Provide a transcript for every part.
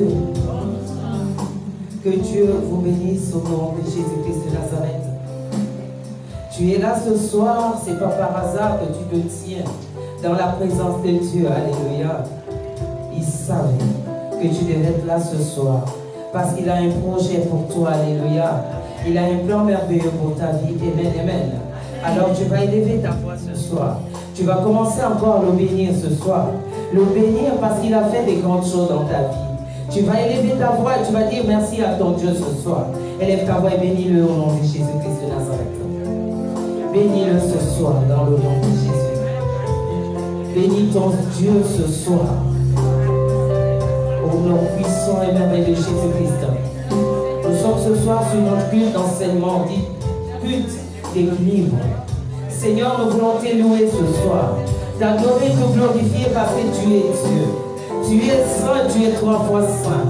Jésus. Que Dieu vous bénisse au nom de Jésus-Christ de Nazareth. Tu es là ce soir, c'est pas par hasard que tu te tiens dans la présence de Dieu. Alléluia. Il savait que tu devais être là ce soir parce qu'il a un projet pour toi. Alléluia. Il a un plan merveilleux pour ta vie. Amen, amen. Alors tu vas élever ta voix ce soir. Tu vas commencer encore à le bénir ce soir. Le bénir parce qu'il a fait des grandes choses dans ta vie. Tu vas élever ta voix et tu vas dire merci à ton Dieu ce soir. Élève ta voix et bénis-le au nom de Jésus-Christ de Nazareth. Bénis-le ce soir dans le nom de Jésus. Bénis ton Dieu ce soir. Au nom puissant et merveilleux de Jésus-Christ. Nous sommes ce soir sur notre culte d'enseignement dit culte d'équilibre. Seigneur, nous voulons te louer ce soir. T'adorer, te glorifier parce que tu es Dieu. Tu es saint, tu es 3 fois saint.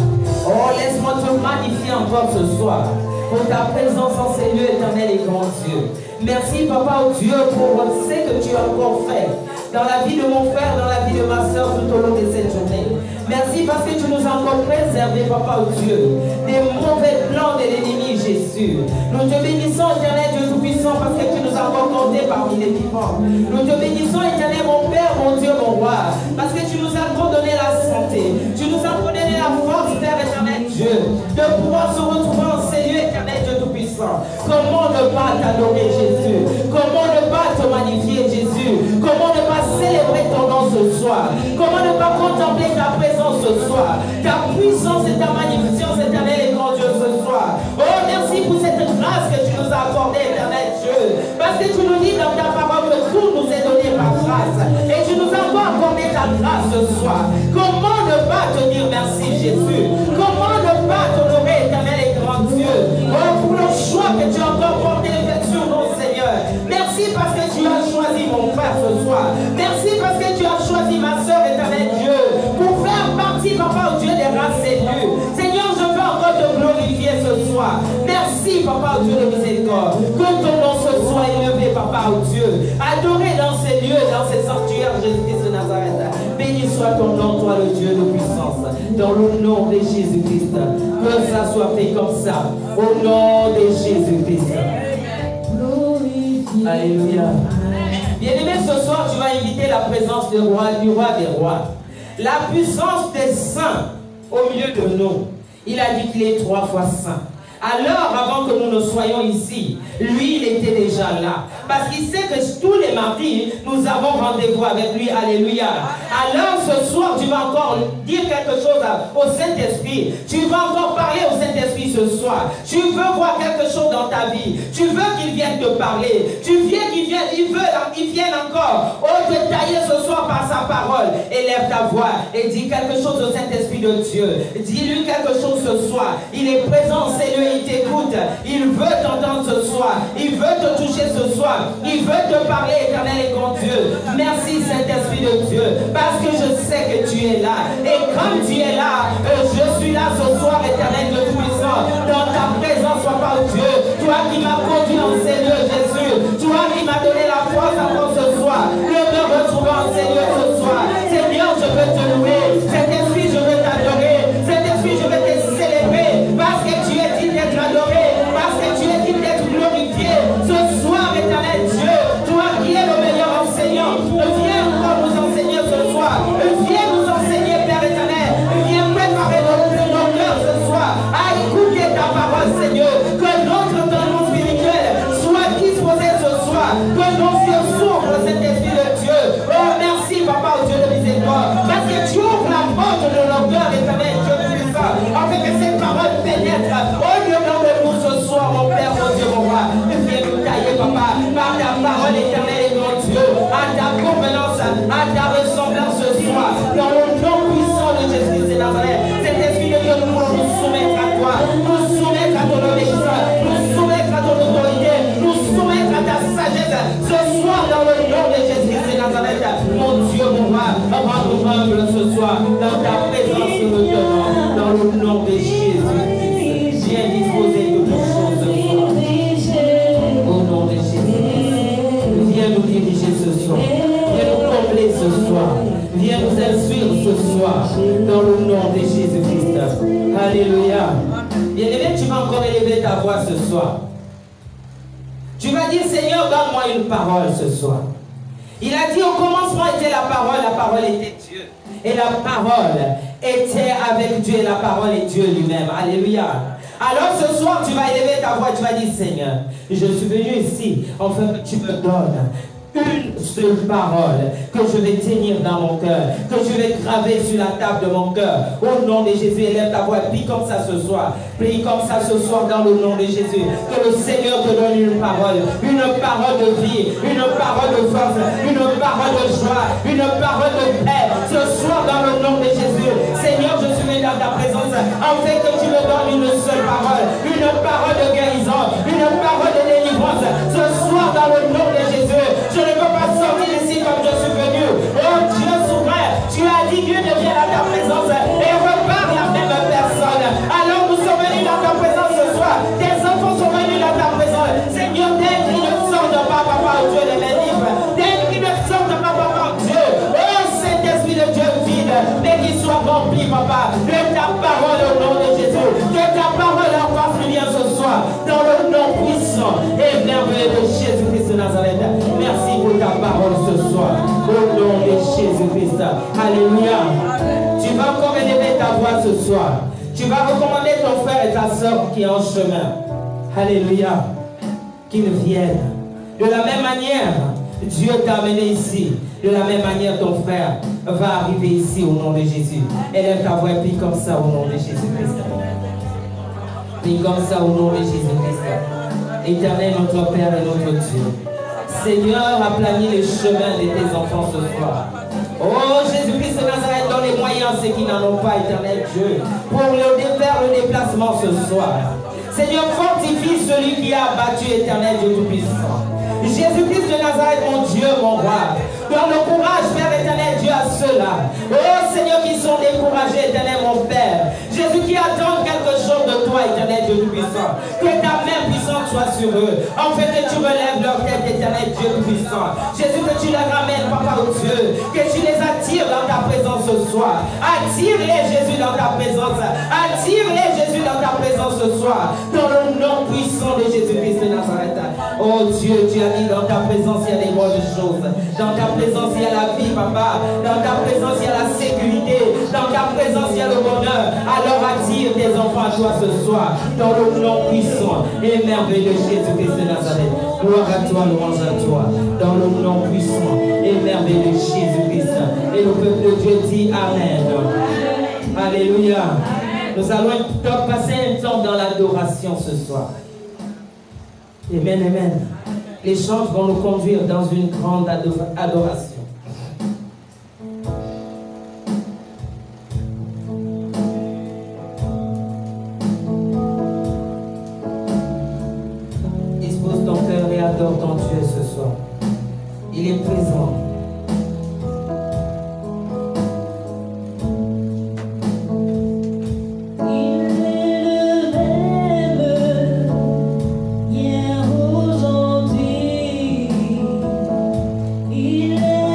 Oh, laisse-moi te magnifier encore ce soir pour ta présence en ces lieux éternels et grand Dieu. Merci, Papa, oh Dieu, pour ce que tu as encore fait dans la vie de mon frère, dans la vie de ma soeur tout au long de cette journée. Merci parce que tu nous as encore préservé, Papa, oh Dieu, des mauvais plans de l'ennemi, Jésus. Nous te bénissons, éternel Dieu Tout-Puissant, parce que tu nous as encore compté parmi les vivants. Nous te bénissons, éternel, mon Père, mon Dieu, mon Roi, parce que tu nous as encore donné la santé. Tu nous as donné la force, Père éternel Dieu, de pouvoir se retrouver en ces lieux, éternel Dieu Tout-Puissant. Comment ne pas t'adorer, Jésus? Comment ne pas te magnifier, Jésus? Comment ne pas célébrer ton nom ce soir? Comment ne pas contempler ta présence ce soir? Ta puissance et ta magnificence éternelle et grand Dieu ce soir. Oh, merci pour cette grâce que tu nous as accordée, éternel Dieu. Parce que tu nous dis dans ta parole que tout nous est donné par grâce. Et tu nous as encore accordé ta grâce ce soir. Comment ne pas te dire merci, Jésus? Comment ne pas t'honorer, éternel et grand Dieu? Oh, pour le choix que tu as encore porté sur nous, Seigneur. Merci parce que tu as choisi mon frère ce soir. Merci parce que tu as choisi ma soeur, éternel Dieu, pour faire partie, Papa, au Dieu des races élues. Seigneur, je veux encore te glorifier ce soir. Merci, Papa, au Dieu de miséricorde. Que ton nom ce soit élevé, Papa, au Dieu. Adoré dans ces lieux, dans ces sanctuaires, Jésus-Christ de Nazareth. Béni soit ton nom, toi, le Dieu de puissance. Dans le nom de Jésus-Christ. Que ça soit fait comme ça. Au nom de Jésus-Christ. Alléluia. Bien-aimé, ce soir, tu vas inviter la présence du roi des rois. La puissance des saints au milieu de nous. Il a dit qu'il est 3 fois saint. Alors, avant que nous ne soyons ici, lui, il était déjà là. Parce qu'il sait que tous les mardis, nous avons rendez-vous avec lui. Alléluia. Alors, ce soir, tu vas encore dire quelque chose au Saint-Esprit. Tu vas encore parler au Saint-Esprit ce soir. Tu veux voir quelque chose dans ta vie. Tu veux qu'il vienne te parler. Tu viens qu'il vienne encore. Oh, te tailler ce soir par sa parole. Élève ta voix et dis quelque chose au Saint-Esprit de Dieu. Dis-lui quelque chose ce soir. Il est présent, c'est lui. Il t'écoute, il veut t'entendre ce soir, il veut te toucher ce soir, il veut te parler, éternel et grand Dieu. Merci Saint-Esprit de Dieu, parce que je sais que tu es là, et comme tu es là, je suis là ce soir, éternel Dieu puissant, dans ta présence, Papa Dieu, toi qui m'as conduit dans ces lieux, Jésus, toi qui m'as donné la force encore ce soir, de me retrouver en ces lieux ce soir. Seigneur, je veux te louer, Saint-Esprit, je veux t'adorer, Saint-Esprit, je veux te célébrer, parce que tu es dit d'être adoré, parce que tu es dit d'être glorifié. Ce soir, éternel Dieu, toi qui es le meilleur enseignant, viens encore nous enseigner ce soir. Viens nous enseigner, Père éternel. Viens préparer nos cœurs ce soir à écouter ta parole, Seigneur. Que notre entendement spirituel soit disposé ce soir. Que nos yeux s'ouvrent, cet esprit de Dieu. Oh, merci, Papa, au Dieu de miséricorde. Parce que tu ouvres la porte de nos cœurs, éternel Dieu puissant, afin que cette parole pénètre au lieu de nous ce soir, mon Père, mon Dieu, mon roi. Viens nous tailler, Papa, par ta parole éternelle et mon Dieu, à ta convenance, à ta ressemblance ce soir, dans le nom puissant de Jésus de Nazareth. Cet esprit de Dieu, nous voulons nous soumettre à toi, nous soumettre à ton obéissance, nous soumettre à ton autorité, nous soumettre à ta sagesse ce soir, dans le nom de Jésus de Nazareth. Mon Dieu, mon roi, rends-nous humble ce soir, dans ta présence, nous te demandons, dans le nom de Jésus-Christ. Viens disposer de nos choses ce soir. Au nom de Jésus. Viens nous diriger ce soir. Viens nous combler ce soir. Viens nous instruire ce soir. Dans le nom de Jésus-Christ. Alléluia. Bien-aimé, tu vas encore élever ta voix ce soir. Tu vas dire, Seigneur, donne-moi une parole ce soir. Il a dit, au commencement était la parole était Dieu. Et la parole était avec Dieu, et la parole est Dieu lui-même. Alléluia. Alors ce soir, tu vas élever ta voix, tu vas dire, Seigneur, je suis venu ici, enfin que tu me donnes une seule parole que je vais tenir dans mon cœur, que je vais graver sur la table de mon cœur. Au nom de Jésus, élève ta voix, prie comme ça ce soir. Prie comme ça ce soir dans le nom de Jésus. Que le Seigneur te donne une parole de vie, une parole de force, une parole de joie, une parole de paix. Ce soir dans le nom de Jésus, Seigneur, je suis venu dans ta présence, afin que tu me donnes une seule parole, une parole de guérison, une parole de délivrance. Ce soir dans le nom de Jésus, je ne peux pas sortir ici comme je suis venu. Oh Dieu souverain, tu as dit Dieu ne vient à ta présence et repart la même personne. Alors nous sommes venus dans ta présence ce soir. Tes enfants sont venus dans ta présence. Seigneur, dès qu'ils ne sortent pas, papa, Dieu les livres. Dès qu'ils ne sortent pas, papa, Dieu. Oh Saint-Esprit de Dieu vide, mais qu'ils soient remplis, papa, de ta parole au nom de Jésus. Que ta parole en fasse lumière ce soir, dans le nom puissant et merveilleux de Jésus-Christ de Nazareth. Merci pour ta parole ce soir, au nom de Jésus-Christ. Alléluia. Tu vas encore élever ta voix ce soir. Tu vas recommander ton frère et ta soeur qui est en chemin. Alléluia. Qu'ils viennent. De la même manière, Dieu t'a amené ici. De la même manière, ton frère va arriver ici au nom de Jésus. Élève ta voix et prie comme ça au nom de Jésus-Christ. Prie comme ça au nom de Jésus-Christ. Éternel, notre Père et notre Dieu. Seigneur, aplanis les chemins de tes enfants ce soir. Oh Jésus-Christ de Nazareth, donne les moyens ceux qui n'en ont pas, éternel Dieu, pour faire le déplacement ce soir. Seigneur, fortifie celui qui a abattu, éternel Dieu Tout-Puissant. Jésus-Christ de Nazareth, mon Dieu, mon roi, donne le courage, Père éternel Dieu, à ceux-là. Oh Seigneur, qui sont découragés, éternel mon Père. Jésus qui attend quelque chose de toi, éternel Dieu Tout-Puissant. Que ta main puissante soit sur eux. En fait, que tu relèves leur tête, éternel Dieu Tout-Puissant. Jésus, que tu les ramènes, Papa, au Dieu. Que tu les attires dans ta présence ce soir. Attire-les, Jésus, dans ta présence. Attire-les, Jésus, dans ta présence ce soir. Dans le nom puissant de Jésus-Christ de Nazareth. Oh Dieu, tu as dit dans ta présence, il y a des bonnes choses. Dans ta présence, il y a la vie, Papa. Dans ta présence, il y a la sécurité. Dans ta présence, il y a le bonheur. Alors attire tes enfants à toi ce soir. Dans le nom puissant et merveilleux de Jésus-Christ de Nazareth. Gloire à toi, louange à toi. Dans le nom puissant et merveilleux de Jésus-Christ. Et le peuple de Dieu dit Amen. Alléluia. Nous allons passer un temps dans l'adoration ce soir. Amen, amen. Les chants vont nous conduire dans une grande adoration. Dispose ton cœur et adore ton Dieu ce soir. Il est présent. Hier, aujourd'hui, il est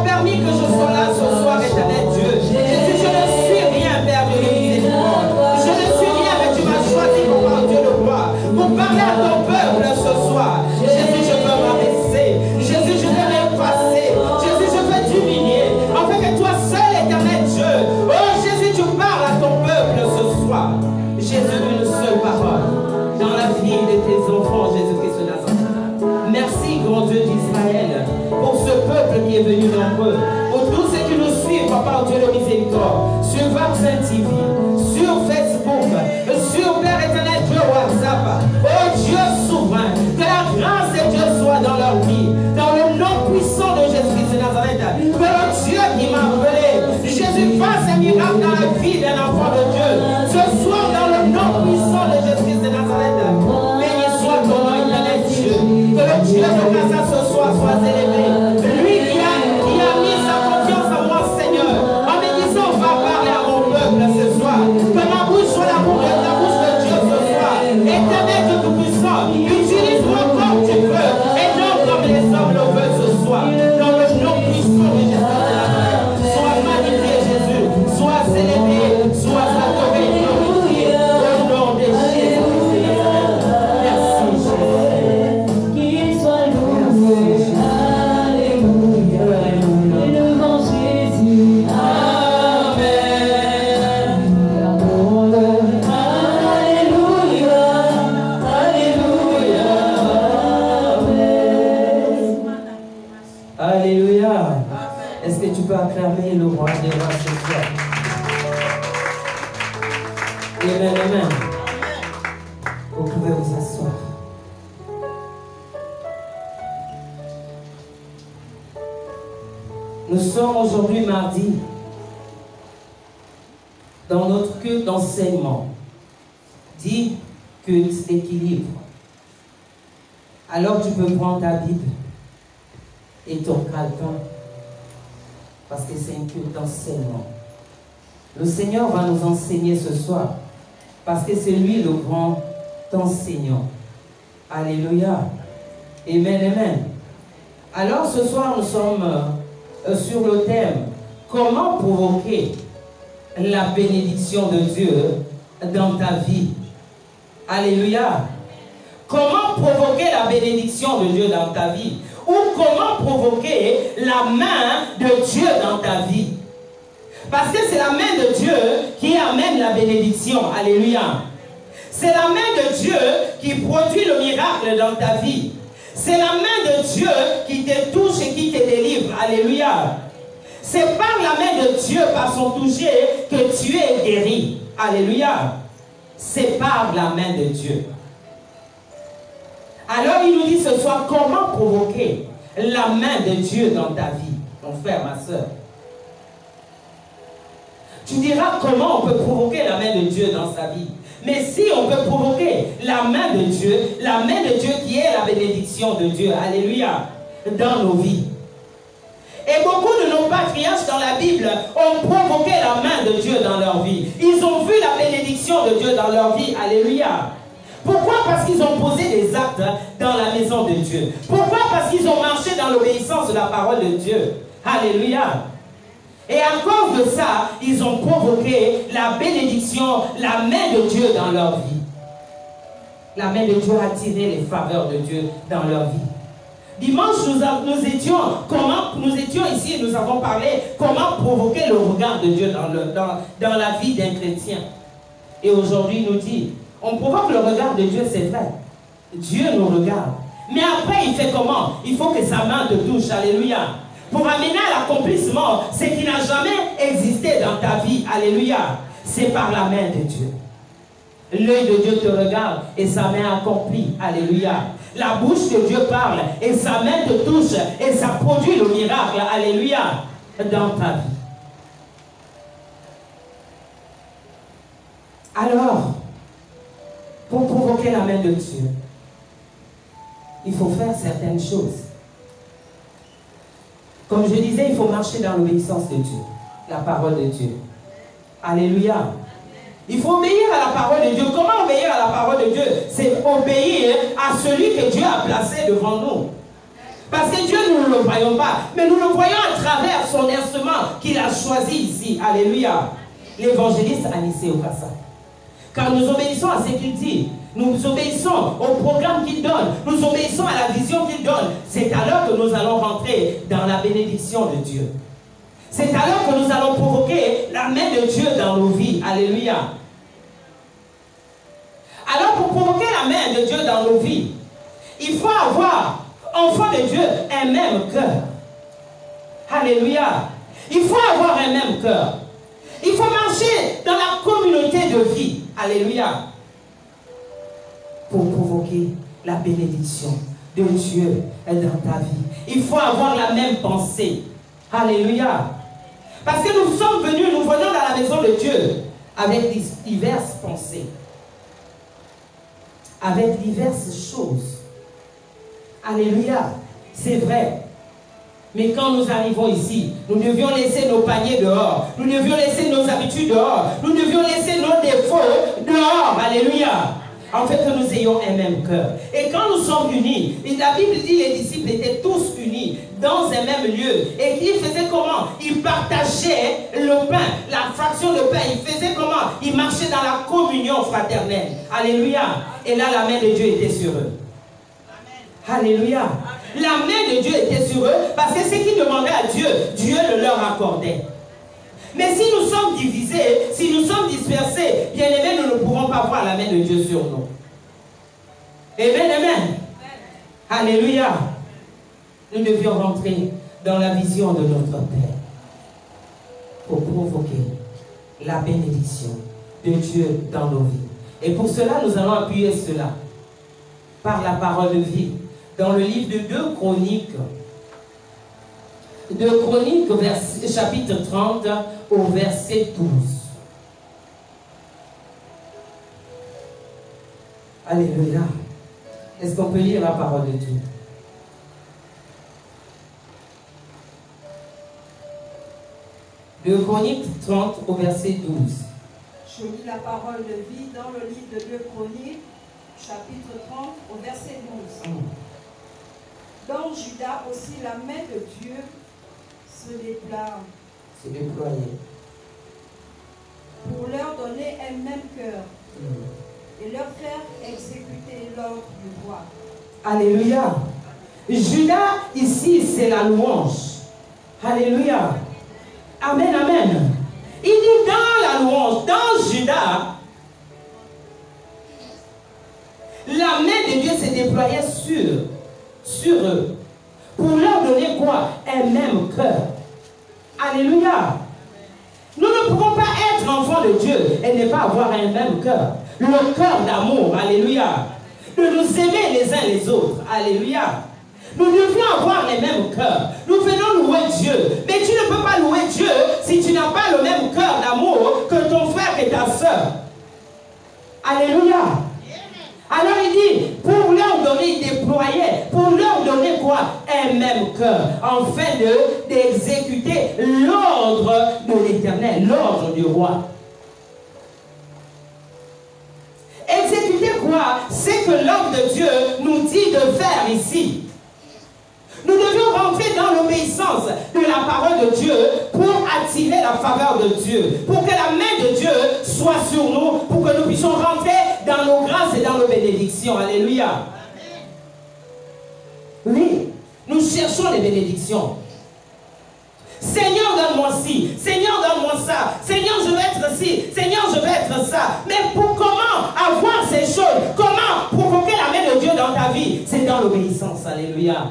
permis que je sois là ce soir, éternel Dieu. Jésus, je ne suis rien, Père de miséricorde. Je ne suis rien, mais tu m'as choisi pour parler Dieu de gloire, pour parler à ton peuple ce soir. Jésus, je veux m'abaisser. Jésus, je veux m'effacer. Jésus, je veux t'humilier. Afin que toi seul, éternel Dieu. Oh Jésus, tu parles à ton peuple ce soir. Jésus, une seule parole dans la vie de tes enfants, Jésus-Christ de Nazareth. Merci, grand Dieu d'Israël, pour ce peuple qui est venu nombreux, pour tous ceux qui nous suivent, Papa, Dieu de miséricorde, sur Vaccin TV, sur Facebook, sur Père éternel, Dieu WhatsApp. Oh Dieu souverain, que la grâce de Dieu soit dans leur vie, dans le nom puissant de Jésus-Christ de Nazareth. Que le Dieu qui m'a appelé, Jésus fasse un miracle dans la vie d'un enfant de Dieu. Ce soir, dans le nom puissant de Jésus-Christ de Nazareth. Béni soit ton nom, éternel Dieu. Que le Dieu de Gaza ce soir soit élevé. Lui qui a mis sa confiance en moi, Seigneur, en me disant, va parler à mon peuple ce soir. Que ma bouche soit la bouche de Dieu ce soir. Éternel Dieu tout-puissant, utilise-moi comme tu veux et non comme les hommes le veulent ce soir. Dans le nom puissant de Jésus de Nazareth. Sois magnifié, Jésus. Sois célébré. Sois adoré, glorifié. Au nom de Jésus de Nazareth. Merci, Jésus. Qu'il soit loué. Alléluia. Élevons Jésus. Amen. Adorons-le. Alléluia. Alléluia. Amen. Alléluia. Est-ce que tu peux acclamer le roi des rois ce soir? Amen, amen. Vous pouvez vous asseoir. Nous sommes aujourd'hui mardi dans notre culte d'enseignement, dit culte d'équilibre. Alors tu peux prendre ta Bible et ton calepin, parce que c'est un culte d'enseignement. Le Seigneur va nous enseigner ce soir, parce que c'est lui le grand enseignant. Alléluia. Amen, amen. Alors ce soir, nous sommes sur le thème « Comment provoquer la bénédiction de Dieu dans ta vie ?» Alléluia. Comment provoquer la bénédiction de Dieu dans ta vie? Ou comment provoquer la main de Dieu dans ta vie? Parce que c'est la main de Dieu qui amène la bénédiction. Alléluia. C'est la main de Dieu qui produit le miracle dans ta vie. C'est la main de Dieu qui te touche et qui te délivre. Alléluia. C'est par la main de Dieu, par son toucher, que tu es guéri. Alléluia. C'est par la main de Dieu. Alors il nous dit ce soir, comment provoquer la main de Dieu dans ta vie, mon frère, ma soeur. Tu diras comment on peut provoquer la main de Dieu dans sa vie. Mais si on peut provoquer la main de Dieu qui est la bénédiction de Dieu, alléluia, dans nos vies. Et beaucoup de nos patriarches dans la Bible ont provoqué la main de Dieu dans leur vie. Ils ont vu la bénédiction de Dieu dans leur vie, alléluia. Pourquoi? Parce qu'ils ont posé des actes dans la maison de Dieu. Pourquoi? Parce qu'ils ont marché dans l'obéissance de la parole de Dieu. Alléluia. Et à cause de ça, ils ont provoqué la bénédiction, la main de Dieu dans leur vie. La main de Dieu a attiré les faveurs de Dieu dans leur vie. Dimanche, nous étions ici et nous avons parlé comment provoquer le regard de Dieu dans la vie d'un chrétien. Et aujourd'hui, il nous dit, on provoque le regard de Dieu, c'est vrai. Dieu nous regarde. Mais après, il fait comment? Il faut que sa main te touche. Alléluia. Pour amener à l'accomplissement ce qui n'a jamais existé dans ta vie. Alléluia. C'est par la main de Dieu. L'œil de Dieu te regarde et sa main accomplit. Alléluia. La bouche de Dieu parle et sa main te touche et ça produit le miracle. Alléluia. Dans ta vie. Alors, pour provoquer la main de Dieu, il faut faire certaines choses. Comme je disais, il faut marcher dans l'obéissance de Dieu, la parole de Dieu. Alléluia. Il faut obéir à la parole de Dieu. Comment obéir à la parole de Dieu? C'est obéir à celui que Dieu a placé devant nous. Parce que Dieu, nous ne le voyons pas, mais nous le voyons à travers son instrument qu'il a choisi ici. Alléluia. L'évangéliste Anissé Okassa. Quand nous obéissons à ce qu'il dit, nous obéissons au programme qu'il donne, nous obéissons à la vision qu'il donne, c'est alors que nous allons rentrer dans la bénédiction de Dieu. C'est alors que nous allons provoquer la main de Dieu dans nos vies. Alléluia. Alors pour provoquer la main de Dieu dans nos vies, il faut avoir, enfant de Dieu, un même cœur. Alléluia. Il faut avoir un même cœur. Il faut marcher dans la communauté de vie. Alléluia. Pour provoquer la bénédiction de Dieu dans ta vie. Il faut avoir la même pensée. Alléluia. Parce que nous sommes venus, nous venons dans la maison de Dieu avec diverses pensées. Avec diverses choses. Alléluia. C'est vrai. Mais quand nous arrivons ici, nous devions laisser nos paniers dehors. Nous devions laisser nos habitudes dehors. Nous devions laisser nos défauts dehors. Alléluia. En fait, que nous ayons un même cœur. Et quand nous sommes unis, la Bible dit que les disciples étaient tous unis dans un même lieu. Et qu'ils faisaient comment? Ils partageaient le pain, la fraction de pain. Ils faisaient comment? Ils marchaient dans la communion fraternelle. Alléluia. Et là, la main de Dieu était sur eux. Alléluia. La main de Dieu était sur eux parce que ce qu'ils demandaient à Dieu, Dieu le leur accordait. Mais si nous sommes divisés, si nous sommes dispersés, bien aimés, nous ne pourrons pas voir la main de Dieu sur nous. Amen, amen. Alléluia. Nous devions rentrer dans la vision de notre Père pour provoquer la bénédiction de Dieu dans nos vies. Et pour cela, nous allons appuyer cela par la parole de vie. Dans le livre de 2 Chroniques, chapitre 30, au verset 12. Alléluia. Est-ce qu'on peut lire la parole de Dieu? De Chroniques 30 au verset 12. Je lis la parole de vie dans le livre de 2 Chroniques, chapitre 30, au verset 12. Dans Juda aussi, la main de Dieu se déployait pour leur donner un même cœur et leur faire exécuter l'ordre du roi. Alléluia. Juda, ici, c'est la louange. Alléluia. Amen, amen. Il dit dans la louange, dans Juda, la main de Dieu s'est déployée sur eux. Pour leur donner quoi? Un même cœur. Alléluia. Nous ne pouvons pas être enfants de Dieu et ne pas avoir un même cœur. Le cœur d'amour. Alléluia. De nous aimer les uns les autres. Alléluia. Nous devions avoir les mêmes cœurs. Nous venons louer Dieu. Mais tu ne peux pas louer Dieu si tu n'as pas le même cœur d'amour que ton frère et ta soeur. Alléluia. Alors il dit, pour leur donner, il déployait, pour leur donner quoi? Un même cœur, afin d'exécuter l'ordre de l'Éternel, l'ordre du roi. Exécuter quoi? C'est que l'homme de Dieu nous dit de faire ici. Nous devions rentrer dans l'obéissance de la parole de Dieu pour attirer la faveur de Dieu, pour que la main de Dieu soit sur nous, pour que nous puissions rentrer dans nos grâces et dans nos bénédictions. Alléluia. Oui, nous cherchons les bénédictions. Seigneur, donne-moi ci. Seigneur, donne-moi ça. Seigneur, je veux être ci. Seigneur, je veux être ça. Mais pour comment avoir ces choses? Comment provoquer la main de Dieu dans ta vie? C'est dans l'obéissance. Alléluia.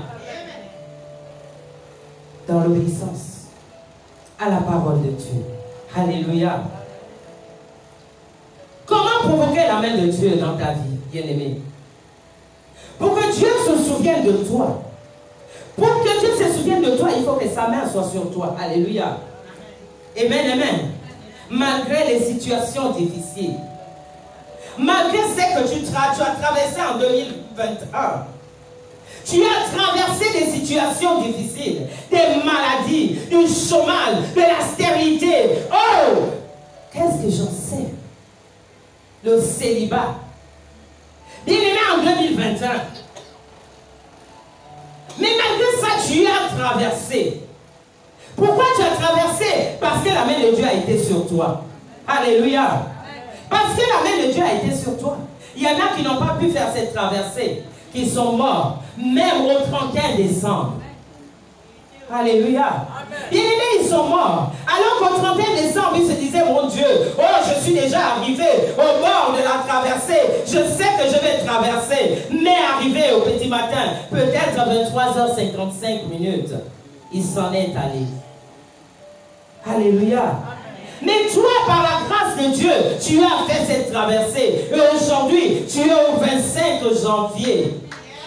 Dans l'obéissance à la parole de Dieu. Alléluia. Comment provoquer la main de Dieu dans ta vie, bien-aimé? Pour que Dieu se souvienne de toi. Pour que Dieu se souvienne de toi, il faut que sa main soit sur toi. Alléluia. Amen, amen. Malgré les situations difficiles. Malgré ce que tu as traversé en 2021. Tu as traversé des situations difficiles, des maladies, du chômage, de la stérilité. Oh! Qu'est-ce que j'en sais? Le célibat. Bien aimé, en 2021, Mais malgré ça, tu as traversé. Pourquoi tu as traversé? Parce que la main de Dieu a été sur toi. Alléluia. Parce que la main de Dieu a été sur toi. Il y en a qui n'ont pas pu faire cette traversée, qui sont morts, même au 31 décembre. Alléluia. Bien-aimés, ils sont morts. Alors qu'au 31 décembre, ils se disaient, mon Dieu, oh, je suis déjà arrivé au bord de la traversée. Je sais que je vais traverser. Mais arrivé au petit matin, peut-être à 23h55, il s'en est allé. Alléluia. Mais toi, par la grâce de Dieu, tu as fait cette traversée. Et aujourd'hui, tu es au 25 janvier.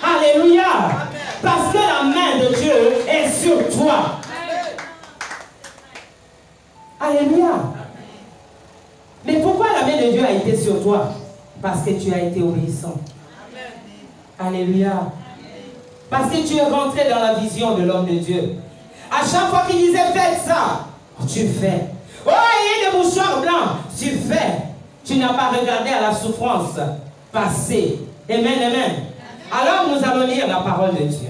Alléluia. Parce que la main de Dieu est sur toi. Alléluia. Mais pourquoi la main de Dieu a été sur toi? Parce que tu as été obéissant. Alléluia. Parce que tu es rentré dans la vision de l'homme de Dieu. À chaque fois qu'il disait faites ça, tu fais. Oh, il y a des mouchoirs blancs, tu fais. Tu n'as pas regardé à la souffrance passée. Amen, amen. Alors nous allons lire la parole de Dieu.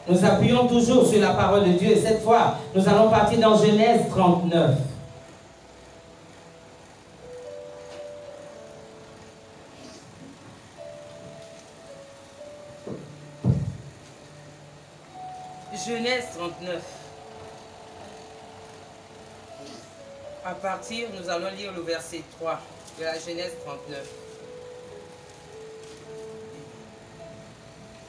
Nous appuyons toujours sur la parole de Dieu. Et cette fois, nous allons partir dans Genèse 39. Genèse 39. À partir, nous allons lire le verset 3 de la Genèse 39.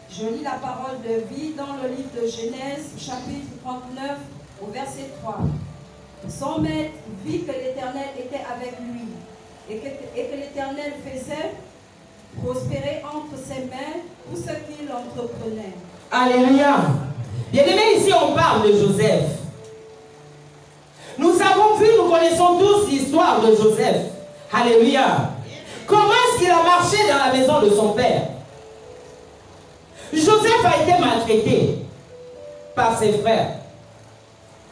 Je lis la parole de vie dans le livre de Genèse, chapitre 39, au verset 3. Son maître vit que l'Éternel était avec lui et que l'Éternel faisait prospérer entre ses mains tout ce qu'il entreprenait. Alléluia. Bien-aimés, ici on parle de Joseph. Nous avons vu, nous connaissons tous l'histoire de Joseph. Alléluia. Comment est-ce qu'il a marché dans la maison de son père? Joseph a été maltraité par ses frères.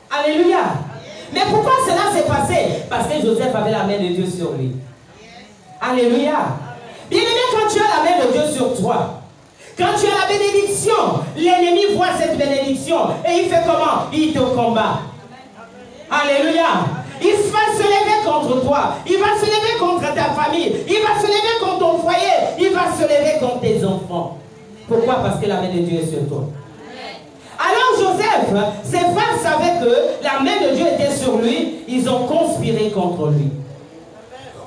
Alléluia. Mais pourquoi cela s'est passé? Parce que Joseph avait la main de Dieu sur lui. Alléluia. Bien-aimé, quand tu as la main de Dieu sur toi, quand tu as la bénédiction, l'ennemi voit cette bénédiction et il fait comment? Il te combat. Alléluia. Il va se lever contre toi. Il va se lever contre ta famille. Il va se lever contre ton foyer. Il va se lever contre tes enfants. Pourquoi? Parce que la main de Dieu est sur toi. Alors Joseph, ses frères savaient que la main de Dieu était sur lui. Ils ont conspiré contre lui.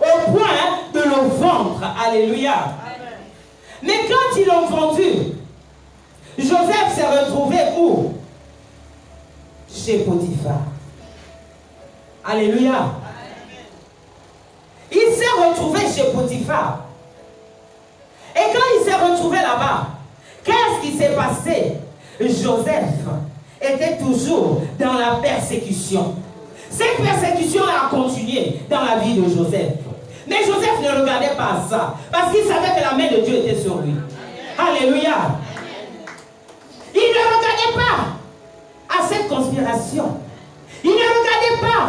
Au point de le vendre. Alléluia. Mais quand ils l'ont vendu, Joseph s'est retrouvé où? Chez Potiphar. Alléluia. Il s'est retrouvé chez Potiphar. Et quand il s'est retrouvé là-bas, qu'est-ce qui s'est passé? Joseph était toujours dans la persécution. Cette persécution-là a continué dans la vie de Joseph. Mais Joseph ne regardait pas à ça, parce qu'il savait que la main de Dieu était sur lui. Alléluia. Il ne regardait pas à cette conspiration. Il ne regardait pas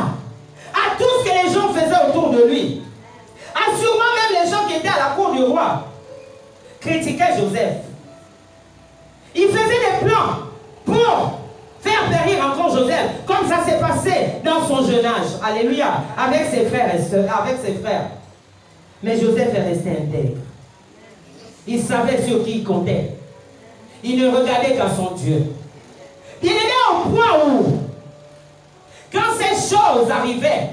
à tout ce que les gens faisaient autour de lui. À sûrement même les gens qui étaient à la cour du roi critiquaient Joseph. Il faisait des plans pour faire périr encore Joseph, comme ça s'est passé dans son jeune âge. Alléluia. Avec ses frères et sœurs, avec ses frères. Mais Joseph est resté intègre. Il savait sur qui il comptait. Il ne regardait qu'à son Dieu. Il est au point où, quand ces choses arrivaient,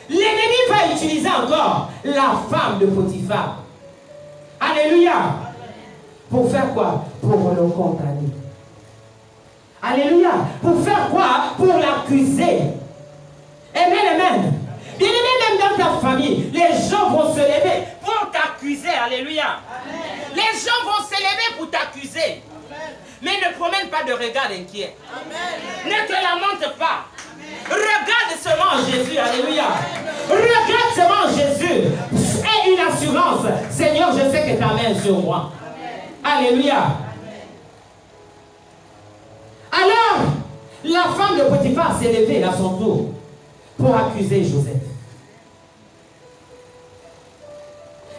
l'ennemi va utiliser encore la femme de Potiphar. Alléluia. Pour faire quoi? Pour le condamner. Alléluia. Pour faire quoi? Pour l'accuser. Amen, amen. Bien aimé, même dans ta famille, les gens vont se lever pour t'accuser. Alléluia. Amen. Les gens vont se lever pour t'accuser. Mais ne promène pas de regard inquiet. Amen. Ne te lamente pas. Amen. Regarde seulement Jésus. Alléluia. Amen. Regarde seulement Jésus. Et une assurance. Seigneur, je sais que ta main est sur moi. Amen. Alléluia. Amen. Alors, la femme de Potiphar s'est levée à son tour pour accuser Joseph.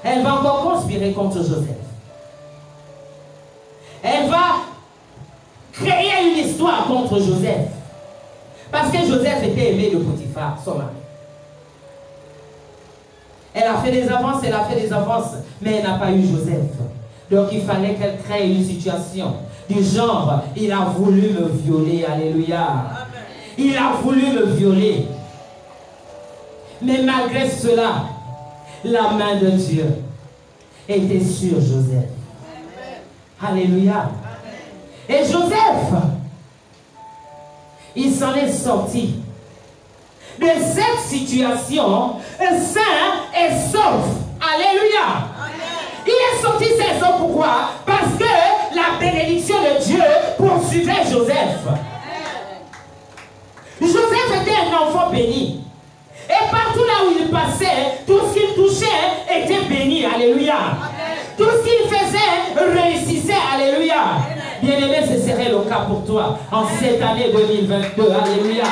Elle va encore conspirer contre Joseph. elle va créer une histoire contre Joseph. Parce que Joseph était aimé de Potiphar, son mari. Elle a fait des avances, mais elle n'a pas eu Joseph. Donc il fallait qu'elle crée une situation du genre, il a voulu me violer, alléluia. Il a voulu me violer. Mais malgré cela, la main de Dieu était sur Joseph. Alléluia. Et Joseph, il s'en est sorti de cette situation sain et sauf. Alléluia. Il est sorti sain et sauf. Pourquoi? Parce que la bénédiction de Dieu poursuivait Joseph. Joseph était un enfant béni. Et partout là où il passait, tout ce qu'il touchait était béni. Alléluia. Tout ce qu'il faisait réussissait. Alléluia. Bien-aimé, ce serait le cas pour toi en cette année 2022. Alléluia.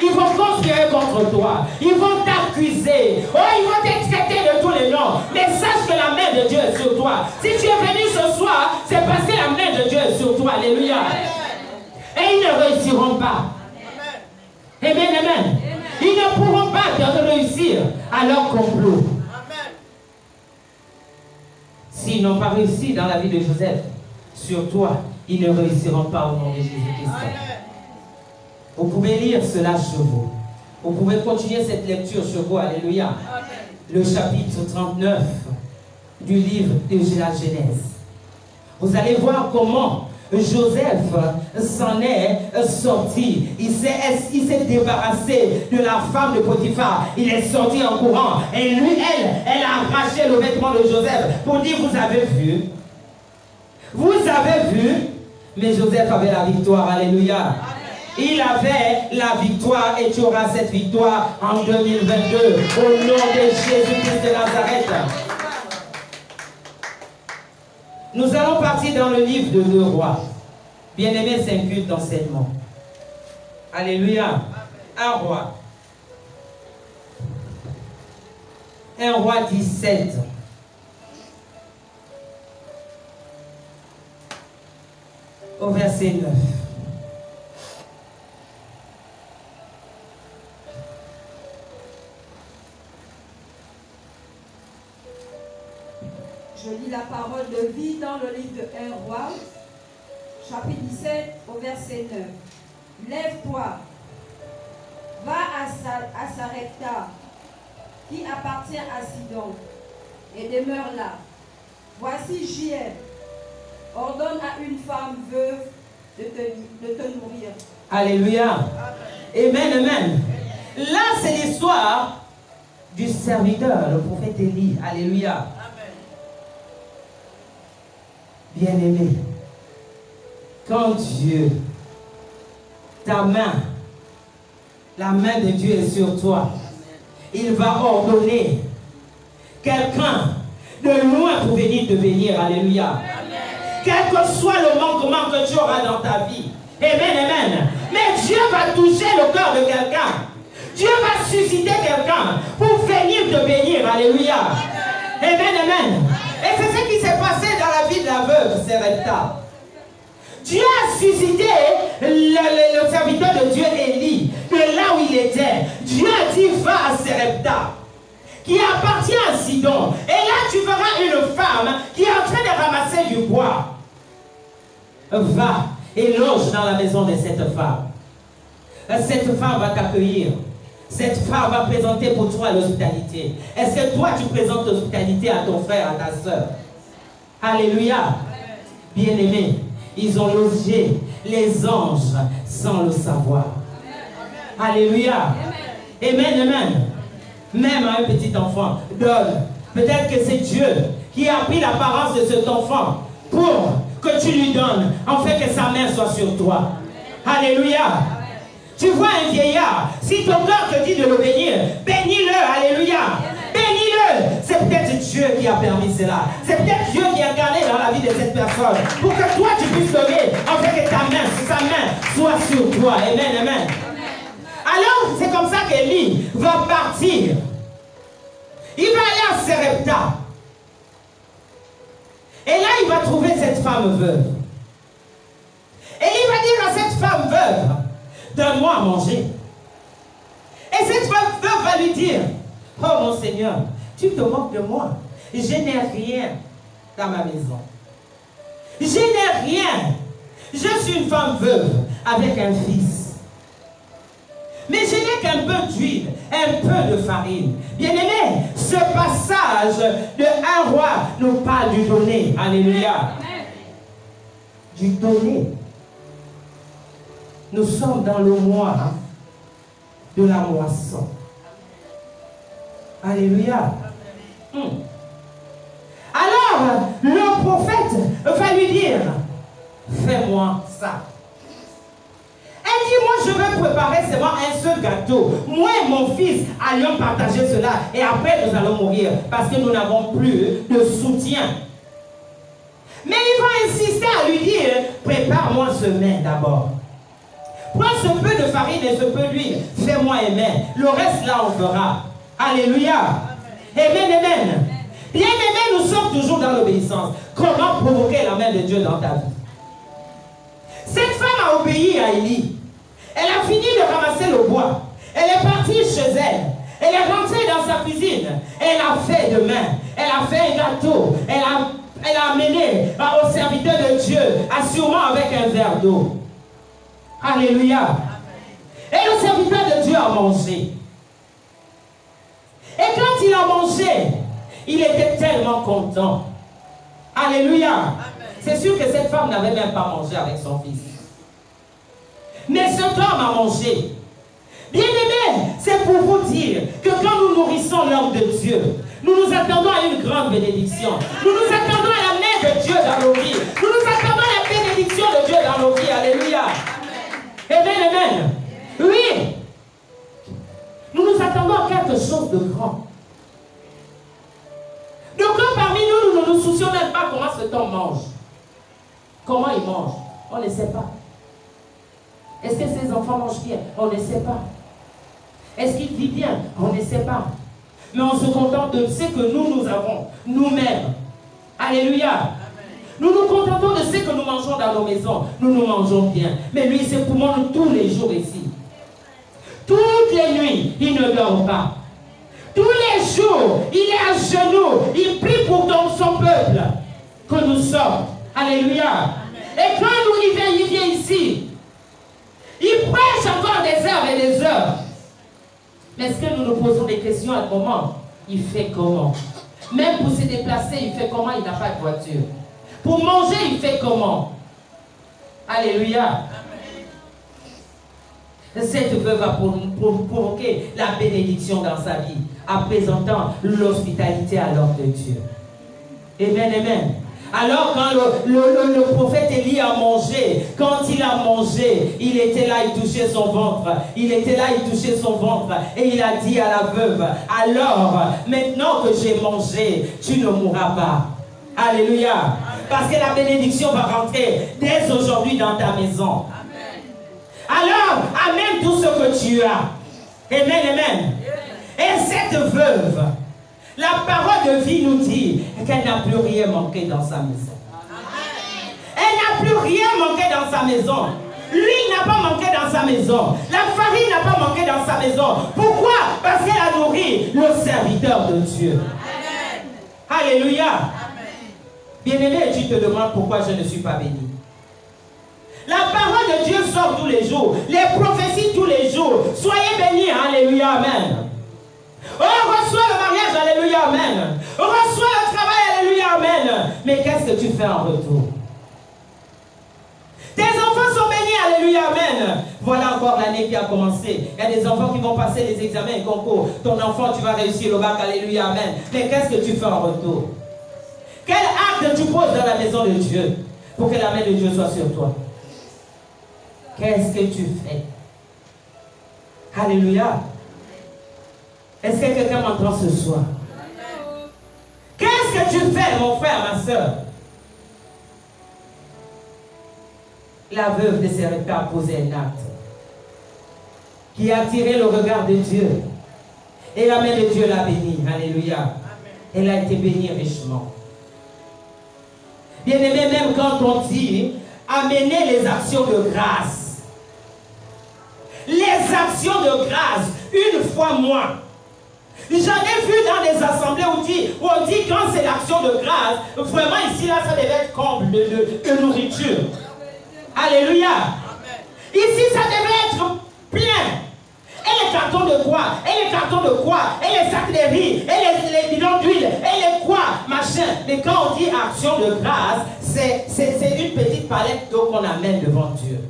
Ils vont conspirer contre toi. Ils vont t'accuser. Oh, ils vont te traiter de tous les noms. Mais sache que la main de Dieu est sur toi. Si tu es venu ce soir, c'est parce que la main de Dieu est sur toi. Alléluia. Et ils ne réussiront pas. Amen, amen. Ils ne pourront pas te réussir à leur complot. S'ils n'ont pas réussi dans la vie de Joseph, sur toi, ils ne réussiront pas au nom de Jésus-Christ. Vous pouvez lire cela chez vous. Vous pouvez continuer cette lecture chez vous. Alléluia. Le chapitre 39 du livre de la Genèse. Vous allez voir comment Joseph s'en est sorti. Il s'est débarrassé de la femme de Potiphar. Il est sorti en courant. Et lui, elle a arraché le vêtement de Joseph pour dire, vous avez vu. Vous avez vu. Mais Joseph avait la victoire. Alléluia. Il avait la victoire et tu auras cette victoire en 2022 au nom de Jésus-Christ de Nazareth. Nous allons partir dans le livre de 2 Rois. Bien-aimé, c'est un culte d'enseignement. Alléluia. 1 Roi. 1 Roi 17. Au verset 9. Je lis la parole de vie dans le livre de 1 Roi, chapitre 17, au verset 9. Lève-toi, va à Sarepta, qui appartient à Sidon, et demeure là. Voici JR, ordonne à une femme veuve de te nourrir. Alléluia. Amen, amen. Là, c'est l'histoire du serviteur, le prophète Élie. Alléluia. Bien-aimé, quand Dieu, ta main, la main de Dieu est sur toi, il va ordonner quelqu'un de loin pour venir te bénir. Alléluia. Quel que soit le manquement que tu auras dans ta vie. Amen, amen. Mais Dieu va toucher le cœur de quelqu'un. Dieu va susciter quelqu'un pour venir te bénir. Alléluia. Amen, amen. Et c'est ce qui s'est passé dans la vie de la veuve Sarepta. Dieu a suscité le serviteur de Dieu Élie de là où il était. Dieu a dit, va à Sarepta, qui appartient à Sidon. Et là, tu verras une femme qui est en train de ramasser du bois. Va et loge dans la maison de cette femme. Cette femme va t'accueillir. Cette femme va présenter pour toi l'hospitalité. Est-ce que toi, tu présentes l'hospitalité à ton frère, à ta soeur? Alléluia. Bien-aimés, ils ont logé les anges sans le savoir. Alléluia. Amen, amen. Même à un petit enfant, donne. Peut-être que c'est Dieu qui a pris l'apparence de cet enfant pour que tu lui donnes, en fait que sa main soit sur toi. Alléluia. Tu vois un vieillard, si ton cœur te dit de le bénir, bénis-le. Alléluia. Bénis-le. C'est peut-être Dieu qui a permis cela. C'est peut-être Dieu qui a incarné dans la vie de cette personne pour que toi tu puisses donner, en fait que ta main, sa main soit sur toi. Amen, amen. Alors, c'est comme ça qu'Élie va partir. Il va aller à Sarepta. Et là, il va trouver cette femme veuve. Et il va dire à cette femme veuve, donne-moi à manger. Et cette femme veuve va lui dire, oh mon Seigneur, tu te moques de moi. Je n'ai rien dans ma maison. Je n'ai rien. Je suis une femme veuve avec un fils. Mais je n'ai qu'un peu d'huile, un peu de farine. Bien-aimé, ce passage de un roi nous parle du donner. Alléluia. Du donner. Nous sommes dans le mois de la moisson. Alléluia. Alors, le prophète va lui dire, fais-moi ça. Elle dit, moi je vais préparer seulement un seul gâteau. Moi et mon fils allions partager cela et après nous allons mourir parce que nous n'avons plus de soutien. Mais il va insister à lui dire, prépare-moi ce mets d'abord. Prends ce peu de farine et ce peu d'huile, fais-moi un mets. Le reste là on fera. Alléluia. Amen, amen. Bien aimé, nous sommes toujours dans l'obéissance. Comment provoquer la main de Dieu dans ta vie? Cette femme a obéi à Élie. Elle a fini de ramasser le bois. Elle est partie chez elle. Elle est rentrée dans sa cuisine. Elle a fait de main. Elle a fait un gâteau. Elle a amené au serviteur de Dieu, assurément avec un verre d'eau. Alléluia. Et le serviteur de Dieu a mangé. Et quand il a mangé, il était tellement content. Alléluia. C'est sûr que cette femme n'avait même pas mangé avec son fils. Mais cet homme a mangé. Bien-aimés, c'est pour vous dire que quand nous nourrissons l'homme de Dieu, nous nous attendons à une grande bénédiction. Nous nous attendons à la main de Dieu dans nos vies. Nous nous attendons à la bénédiction de Dieu dans nos vies. Alléluia. Amen, amen. Oui. Nous nous attendons à quelque chose de grand. Donc là, parmi nous, nous ne nous soucions même pas comment cet homme mange. Comment il mange? On ne sait pas. Est-ce que ses enfants mangent bien? On ne sait pas. Est-ce qu'il vit bien? On ne sait pas. Mais on se contente de ce que nous avons, nous-mêmes. Alléluia. Amen. Nous nous contentons de ce que nous mangeons dans nos maisons. Nous mangeons bien. Mais lui, c'est pour manger tous les jours ici. Toutes les nuits, il ne dort pas. Tous les jours, il est à genoux. Il prie pour son peuple que nous sommes. Alléluia. Amen. Et quand il vient ici, il prêche encore des heures et des heures. Mais est-ce que nous nous posons des questions à ce moment? Il fait comment? Même pour se déplacer, il fait comment? Il n'a pas de voiture. Pour manger, il fait comment? Alléluia. Cette veuve va provoquer la bénédiction dans sa vie, en présentant l'hospitalité à l'homme de Dieu. Amen, amen. Alors quand le prophète Élie a mangé, quand il a mangé, il était là, il touchait son ventre. Il était là, il touchait son ventre. Et il a dit à la veuve, alors, maintenant que j'ai mangé, tu ne mourras pas. Alléluia. Parce que la bénédiction va rentrer dès aujourd'hui dans ta maison. Alors, amène tout ce que tu as. Amen, amen. Et cette veuve, la parole de vie nous dit qu'elle n'a plus rien manqué dans sa maison. Elle n'a plus rien manqué dans sa maison. Lui n'a pas manqué dans sa maison. La farine n'a pas manqué dans sa maison. Pourquoi? Parce qu'elle a nourri le serviteur de Dieu. Alléluia. Bien-aimé, tu te demandes pourquoi je ne suis pas béni. La parole de Dieu sort tous les jours. Les prophéties tous les jours. Soyez bénis. Alléluia. Amen. On reçoit le mariage. Alléluia. Amen. On reçoit le travail. Alléluia. Amen. Mais qu'est-ce que tu fais en retour? Tes enfants sont bénis. Alléluia. Amen. Voilà encore l'année qui a commencé. Il y a des enfants qui vont passer les examens et concours. Ton enfant, tu vas réussir le bac. Alléluia. Amen. Mais qu'est-ce que tu fais en retour? Quel acte tu poses dans la maison de Dieu pour que la main de Dieu soit sur toi? Qu'est-ce que tu fais? Alléluia. Est-ce que quelqu'un m'entend ce soir? Qu'est-ce que tu fais, mon frère, ma soeur? La veuve ne s'est pas à poser un acte qui a attiré le regard de Dieu. Et la main de Dieu l'a bénie. Alléluia. Elle a été bénie richement. Bien-aimé, même quand on dit amener les actions de grâce. Les actions de grâce, une fois moi. J'en ai vu dans des assemblées où on dit quand c'est l'action de grâce, vraiment ici, là, ça devait être comble de nourriture. Alléluia. Ici, ça devait être plein. Et les cartons de quoi? Et les cartons de quoi? Et les sacs de riz? Et les bidons d'huile? Et les quoi? Machin. Mais quand on dit action de grâce, c'est une petite palette d'eau qu'on amène devant Dieu.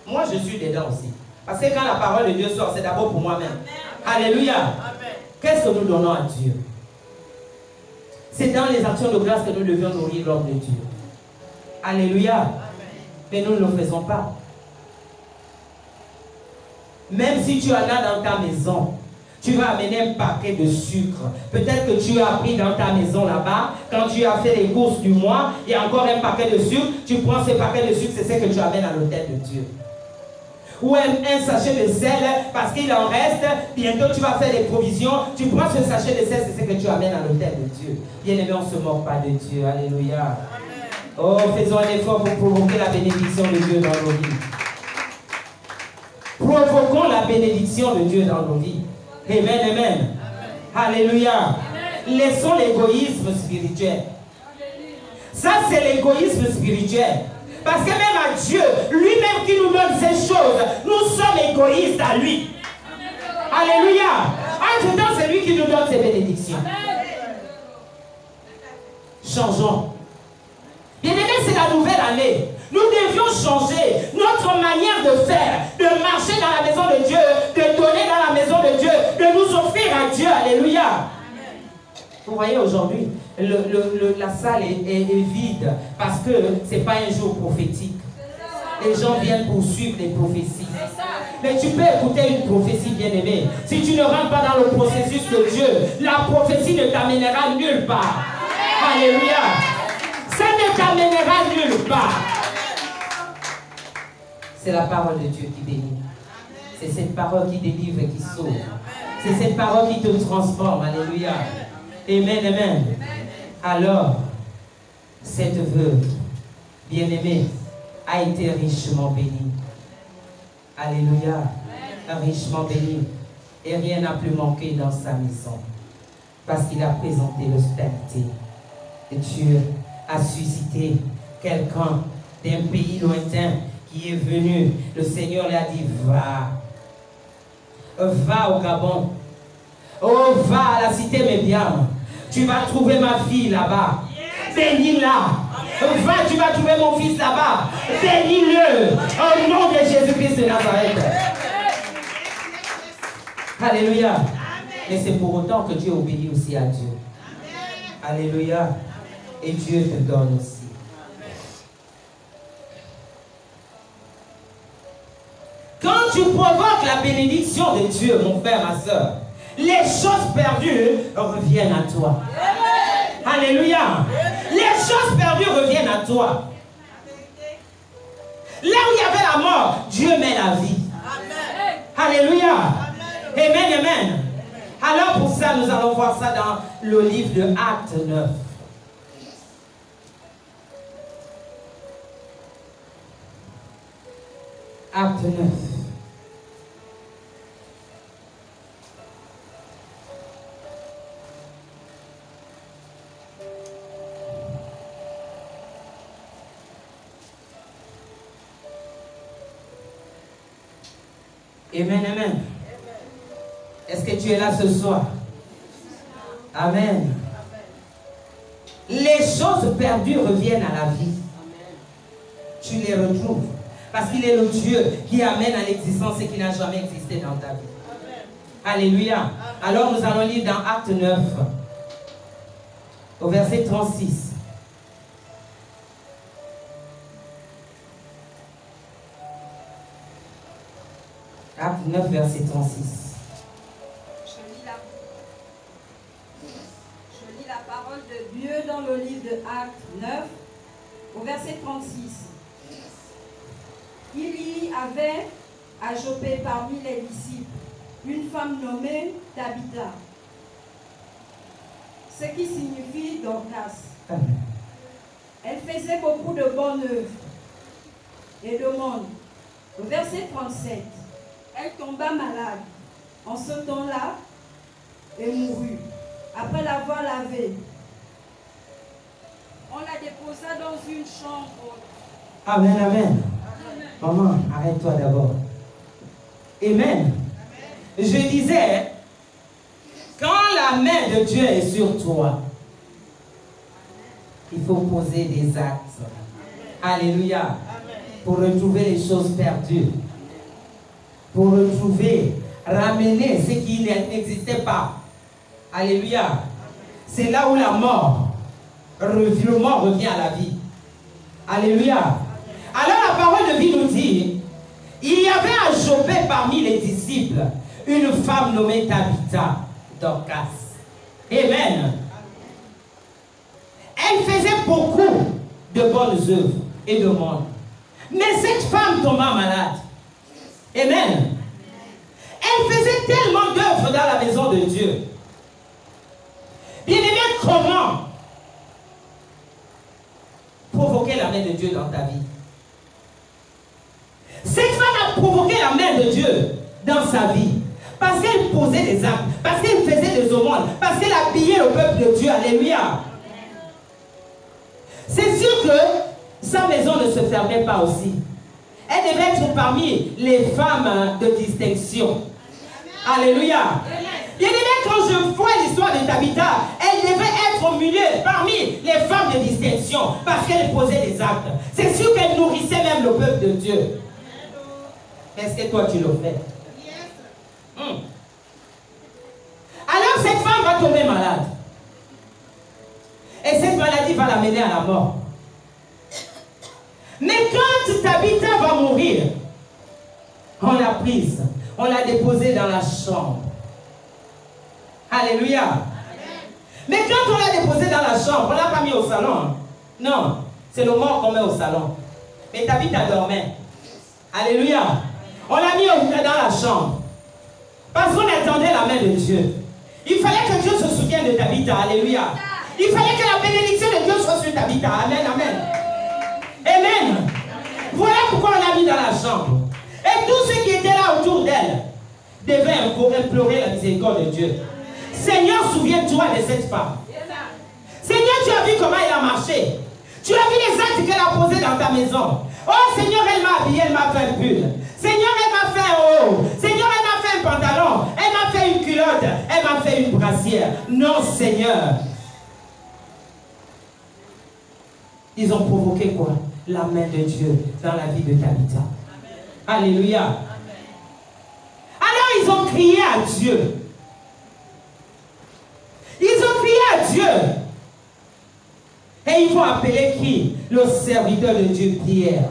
Moi, je suis dedans aussi. Parce que quand la parole de Dieu sort, c'est d'abord pour moi-même. Alléluia. Qu'est-ce que nous donnons à Dieu? C'est dans les actions de grâce que nous devions nourrir l'homme de Dieu. Alléluia. Mais nous ne le faisons pas. Même si tu en as dans ta maison, tu vas amener un paquet de sucre. Peut-être que tu as pris dans ta maison là-bas, quand tu as fait les courses du mois, il y a encore un paquet de sucre. Tu prends ce paquet de sucre, c'est ce que tu amènes à l'autel de Dieu. Ou un sachet de sel, parce qu'il en reste, bientôt tu vas faire des provisions, tu prends ce sachet de sel, c'est ce que tu amènes à l'autel de Dieu. Bien-aimé, on ne se moque pas de Dieu. Alléluia. Oh, faisons un effort pour provoquer la bénédiction de Dieu dans nos vies. Provoquons la bénédiction de Dieu dans nos vies. Amen, amen. Alléluia. Laissons l'égoïsme spirituel. Ça, c'est l'égoïsme spirituel. Parce que même à Dieu, lui-même qui nous donne ces choses, nous sommes égoïstes à lui. Alléluia. Entre-temps, c'est lui qui nous donne ces bénédictions. Changeons. Bien-aimés, c'est la nouvelle année. Nous devions changer notre manière de faire, de marcher dans la maison de Dieu, de donner dans la maison de Dieu, de nous offrir à Dieu. Alléluia. Vous voyez aujourd'hui, la salle est vide parce que ce n'est pas un jour prophétique. Les gens viennent pour suivre les prophéties. Mais tu peux écouter une prophétie, bien-aimée. Si tu ne rentres pas dans le processus de Dieu, la prophétie ne t'amènera nulle part. Alléluia. Ça ne t'amènera nulle part. C'est la parole de Dieu qui bénit. C'est cette parole qui délivre et qui sauve. C'est cette parole qui te transforme. Alléluia. Amen, amen. Alors, cette veuve, bien-aimée, a été richement bénie. Alléluia. Richement bénie. Et rien n'a plus manqué dans sa maison. Parce qu'il a présenté l'hospitalité. Et Dieu a suscité quelqu'un d'un pays lointain qui est venu. Le Seigneur lui a dit, va. Va au Gabon. Oh, va à la cité Médiam. Tu vas trouver ma fille là-bas. Bénis-la. Va, tu vas trouver mon fils là-bas. Bénis-le. Au nom de Jésus-Christ de Nazareth. Alléluia. Mais c'est pour autant que tu obéis aussi à Dieu. Alléluia. Et Dieu te donne aussi. Quand tu provoques la bénédiction de Dieu, mon frère, ma soeur, les choses perdues reviennent à toi. Alléluia. Les choses perdues reviennent à toi. Là où il y avait la mort, Dieu met la vie. Alléluia. Amen, amen. Alors pour ça, nous allons voir ça dans le livre de Actes 9. Acte 9. Amen, amen. Est-ce que tu es là ce soir? Amen. Les choses perdues reviennent à la vie. Tu les retrouves. Parce qu'il est le Dieu qui amène à l'existence ce qui n'a jamais existé dans ta vie. Alléluia. Alors nous allons lire dans Acte 9, au verset 36. Acte 9, verset 36. Je lis la parole de Dieu dans le livre de Actes 9, au verset 36. Il y avait à Joppé parmi les disciples une femme nommée Tabitha, ce qui signifie Dorcas. Elle faisait beaucoup de bonnes œuvres et de monde. Au verset 37, elle tomba malade en ce temps-là et mourut. Après l'avoir lavée, on la déposa dans une chambre. Amen, amen. Maman, arrête-toi d'abord. Amen. Je disais, quand la main de Dieu est sur toi, il faut poser des actes. Alléluia. Pour retrouver les choses perdues. Pour retrouver, ramener ce qui n'existait pas. Alléluia. C'est là où la mort, le mort revient à la vie. Alléluia. Alors la parole de vie nous dit, il y avait à Joppé parmi les disciples une femme nommée Tabitha, Dorcas. Amen. Elle faisait beaucoup de bonnes œuvres et de monde. Mais cette femme tomba malade. Amen. Elle faisait tellement d'œuvres dans la maison de Dieu. Bien-aimé, comment provoquer la main de Dieu dans ta vie? Cette femme a provoqué la main de Dieu dans sa vie. Parce qu'elle posait des actes, parce qu'elle faisait des aumônes, parce qu'elle habillait le peuple de Dieu. Alléluia. C'est sûr que sa maison ne se fermait pas aussi. Elle devait être parmi les femmes de distinction. Alléluia. Bien aimé, quand je vois l'histoire de Tabitha, elle devait être au milieu, parmi les femmes de distinction, parce qu'elle posait des actes. C'est sûr qu'elle nourrissait même le peuple de Dieu. Est-ce que toi tu le fais? Alors cette femme va tomber malade. Et cette maladie va l'amener à la mort. Mais quand Tabitha va mourir, on l'a prise, on l'a déposée dans la chambre. Alléluia. Amen. Mais quand on l'a déposée dans la chambre, on ne l'a pas mis au salon. Non, c'est le mort qu'on met au salon. Mais Tabitha dormait. Alléluia. On l'a mis dans la chambre. Parce qu'on attendait la main de Dieu. Il fallait que Dieu se souvienne de Tabitha. Alléluia. Il fallait que la bénédiction de Dieu soit sur Tabitha. Amen, amen. Amen. Voilà pourquoi on l'a mis dans la chambre. Et tous ceux qui étaient là autour d'elle devaient implorer la miséricorde de Dieu. Seigneur, souviens-toi de cette femme. Seigneur, tu as vu comment elle a marché. Tu as vu les actes qu'elle a posés dans ta maison. Oh Seigneur, elle m'a habillé, elle m'a fait un pull. Seigneur, elle m'a fait un haut. Seigneur, elle m'a fait un pantalon. Elle m'a fait une culotte. Elle m'a fait une brassière. Non, Seigneur. Ils ont provoqué quoi? La main de Dieu dans la vie de Tabitha. Alléluia. Amen. Alors ils ont crié à Dieu. Ils ont crié à Dieu. Et ils vont appeler qui? Le serviteur de Dieu, Pierre.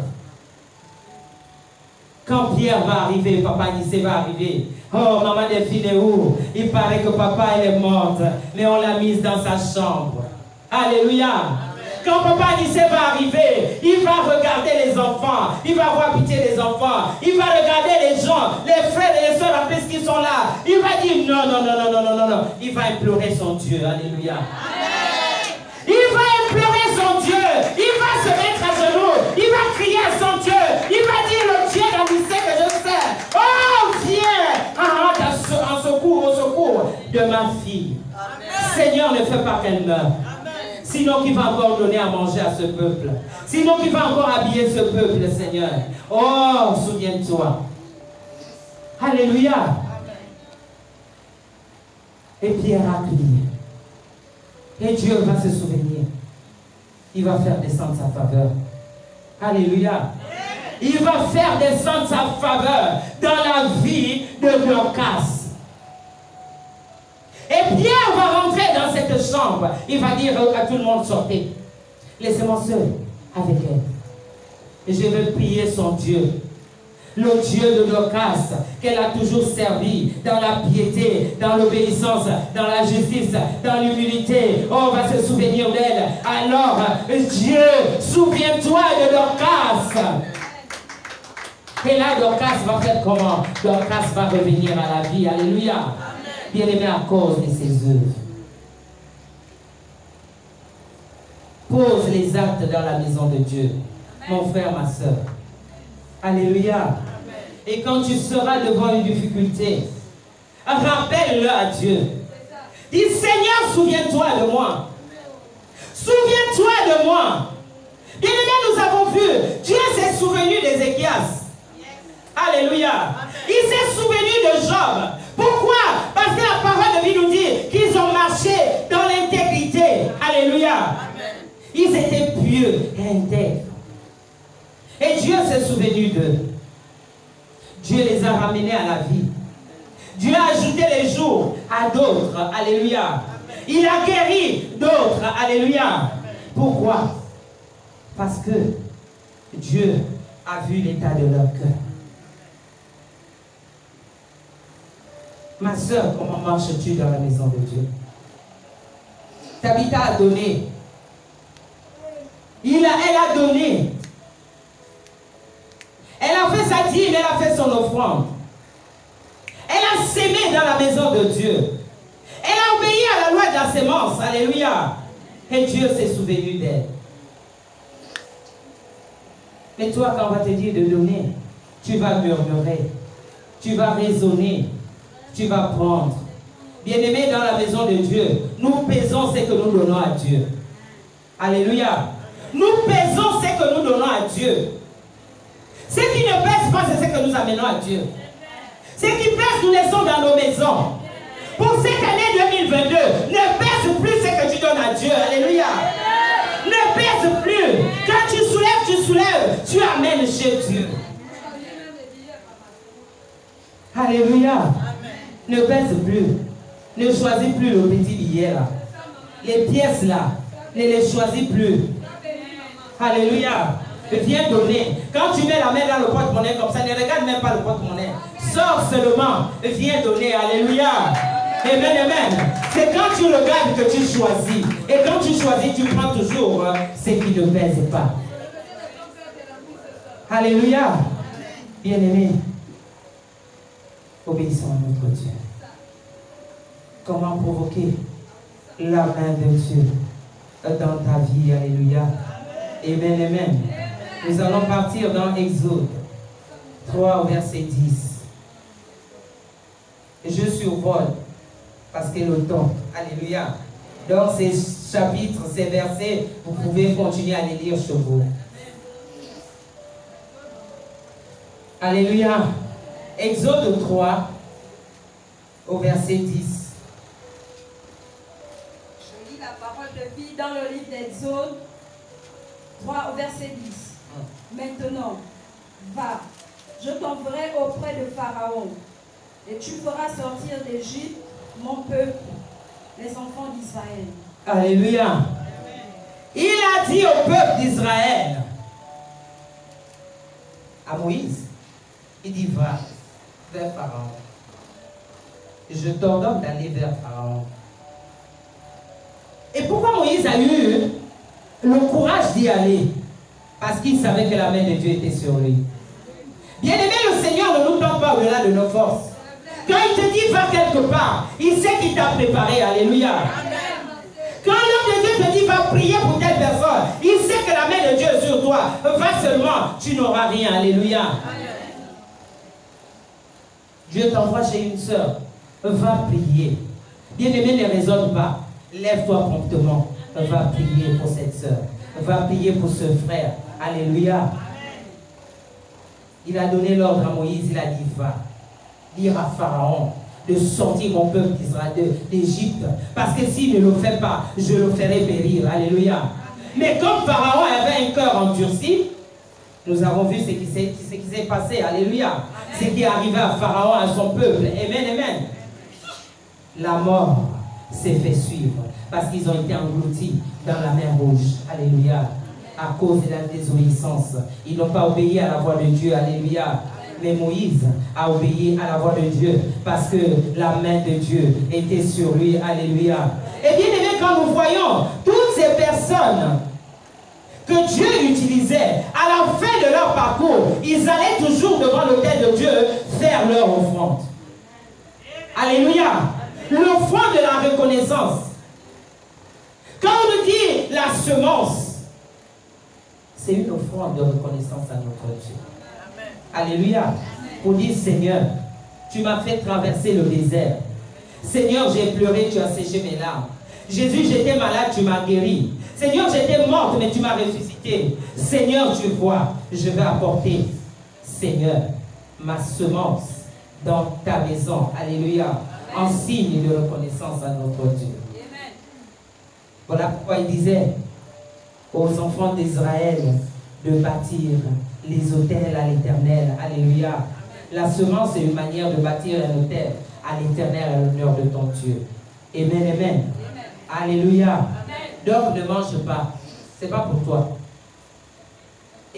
Quand Pierre va arriver, Papa Nissé va arriver. Oh, maman Delphine est où? Il paraît que papa elle est morte, mais on l'a mise dans sa chambre. Alléluia. Quand Papa Nissé va arriver, il va regarder les enfants, il va avoir pitié des enfants, il va regarder les gens, les frères et les sœurs en plus qui sont là. Il va dire non, non, non, non, non, non, non, non. Il va implorer son Dieu. Alléluia. Amen. Il va implorer son Dieu. Il va se mettre à genoux. Il va crier à son Dieu. Il va dire le Dieu d'Anissé que je sers. Oh, viens en secours, au secours de ma fille. Amen. Seigneur, ne fais pas qu'elle meure. Sinon, qui va encore donner à manger à ce peuple. Sinon, qui va encore habiller ce peuple, Seigneur. Oh, souviens-toi. Alléluia. Amen. Et Pierre a crié. Et Dieu va se souvenir. Il va faire descendre sa faveur. Alléluia. Il va faire descendre sa faveur dans la vie de Dorcas. Et Pierre va rentrer dans cette chambre. Il va dire à tout le monde, sortez. Laissez-moi seul avec elle. Et je vais prier son Dieu. Le Dieu de Dorcas, qu'elle a toujours servi dans la piété, dans l'obéissance, dans la justice, dans l'humilité. Oh, on va se souvenir d'elle. Alors, Dieu, souviens-toi de Dorcas. Et là, Dorcas va faire comment? Dorcas va revenir à la vie. Alléluia. Bien-aimé à cause de ses œuvres. Pose les actes dans la maison de Dieu. Mon frère, ma soeur. Alléluia. Et quand tu seras devant une difficulté, rappelle-le à Dieu. Dis, Seigneur, souviens-toi de moi. Souviens-toi de moi. Bien-aimés, nous avons vu, Dieu s'est souvenu d'Ézéchias. Alléluia. Il s'est souvenu de Job. Pourquoi? Parce que la parole de vie nous dit qu'ils ont marché dans l'intégrité. Alléluia. Ils étaient pieux et intègres. Et Dieu s'est souvenu d'eux. Dieu les a ramenés à la vie. Dieu a ajouté les jours à d'autres. Alléluia. Il a guéri d'autres. Alléluia. Pourquoi? Parce que Dieu a vu l'état de leur cœur. Ma soeur, comment marches-tu dans la maison de Dieu? Tabitha a donné. Elle a donné. Elle a fait sa dîme, elle a fait son offrande. Elle a sémé dans la maison de Dieu. Elle a obéi à la loi de la sémence. Alléluia. Et Dieu s'est souvenu d'elle. Mais toi, quand on va te dire de donner, tu vas murmurer. Tu vas raisonner. Tu vas prendre. Bien-aimés, dans la maison de Dieu, nous pesons ce que nous donnons à Dieu. Alléluia. Nous pesons ce que nous donnons à Dieu. Ce qui ne pèse pas, c'est ce que nous amenons à Dieu. Ce qui pèse, nous laissons dans nos maisons. Pour cette année 2022, ne pèse plus ce que tu donnes à Dieu. Alléluia. Ne pèse plus. Quand tu soulèves, tu amènes chez Dieu. Alléluia. Ne pèse plus. Ne choisis plus le petit billet là. Les pièces là, ne les choisis plus. Alléluia. Viens donner. Quand tu mets la main dans le porte-monnaie comme ça, ne regarde même pas le porte-monnaie. Sors seulement. Viens donner. Alléluia. Amen, amen. C'est quand tu regardes que tu choisis. Et quand tu choisis, tu prends toujours ce qui ne pèse pas. Alléluia. Bien-aimé, obéissons à notre Dieu. Comment provoquer la main de Dieu dans ta vie. Alléluia. Amen, amen. Nous allons partir dans Exode 3 au verset 10. Je survole parce que le temps. Alléluia. Donc ces chapitres, ces versets, vous pouvez continuer à les lire chez vous. Alléluia. Exode 3 au verset 10. Je lis la parole de vie dans le livre d'Exode 3 au verset 10. Maintenant, va, je t'enverrai auprès de Pharaon, et tu feras sortir d'Égypte mon peuple, les enfants d'Israël. Alléluia. Il a dit au peuple d'Israël, à Moïse, il dit, va vers Pharaon. Je t'ordonne d'aller vers Pharaon. Et pourquoi Moïse a eu le courage d'y aller? Parce qu'il savait que la main de Dieu était sur lui. Bien-aimé, le Seigneur ne nous tente pas au-delà de nos forces. Quand il te dit va quelque part, il sait qu'il t'a préparé. Alléluia. Quand l'homme de Dieu te dit va prier pour telle personne, il sait que la main de Dieu est sur toi. Va seulement, tu n'auras rien. Alléluia. Dieu t'envoie chez une sœur. Va prier. Bien-aimé, ne raisonne pas. Lève-toi promptement. Va prier pour cette sœur. Va prier pour ce frère. Alléluia. Il a donné l'ordre à Moïse. Il a dit va. Dire à Pharaon de sortir mon peuple d'Israël d'Égypte. Parce que s'il ne le fait pas, je le ferai périr. Alléluia. Mais comme Pharaon avait un cœur endurci, nous avons vu ce qui s'est passé. Alléluia. Ce qui est arrivé à Pharaon, à son peuple. Amen, amen. La mort s'est fait suivre. Parce qu'ils ont été engloutis dans la mer Rouge. Alléluia. À cause de la désobéissance. Ils n'ont pas obéi à la voix de Dieu. Alléluia. Mais Moïse a obéi à la voix de Dieu. Parce que la main de Dieu était sur lui. Alléluia. Et bien aimé, quand nous voyons toutes ces personnes que Dieu utilisait, à la fin de leur parcours, ils allaient toujours devant l'autel de Dieu faire leur offrande. Alléluia. L'offrande de la reconnaissance. Quand on nous dit la semence, c'est une offrande de reconnaissance à notre Dieu. Amen. Alléluia. Pour dire, Seigneur, tu m'as fait traverser le désert. Seigneur, j'ai pleuré, tu as séché mes larmes. Jésus, j'étais malade, tu m'as guéri. Seigneur, j'étais morte, mais tu m'as ressuscité. Seigneur, tu vois, je vais apporter, Seigneur, ma semence dans ta maison. Alléluia. En signe de reconnaissance à notre Dieu. Amen. Voilà pourquoi il disait aux enfants d'Israël de bâtir les autels à l'Éternel. Alléluia. La semence est une manière de bâtir un autel à l'Éternel à l'honneur de ton Dieu. Amen, amen. Amen. Alléluia. Amen. Donc ne mange pas. C'est pas pour toi.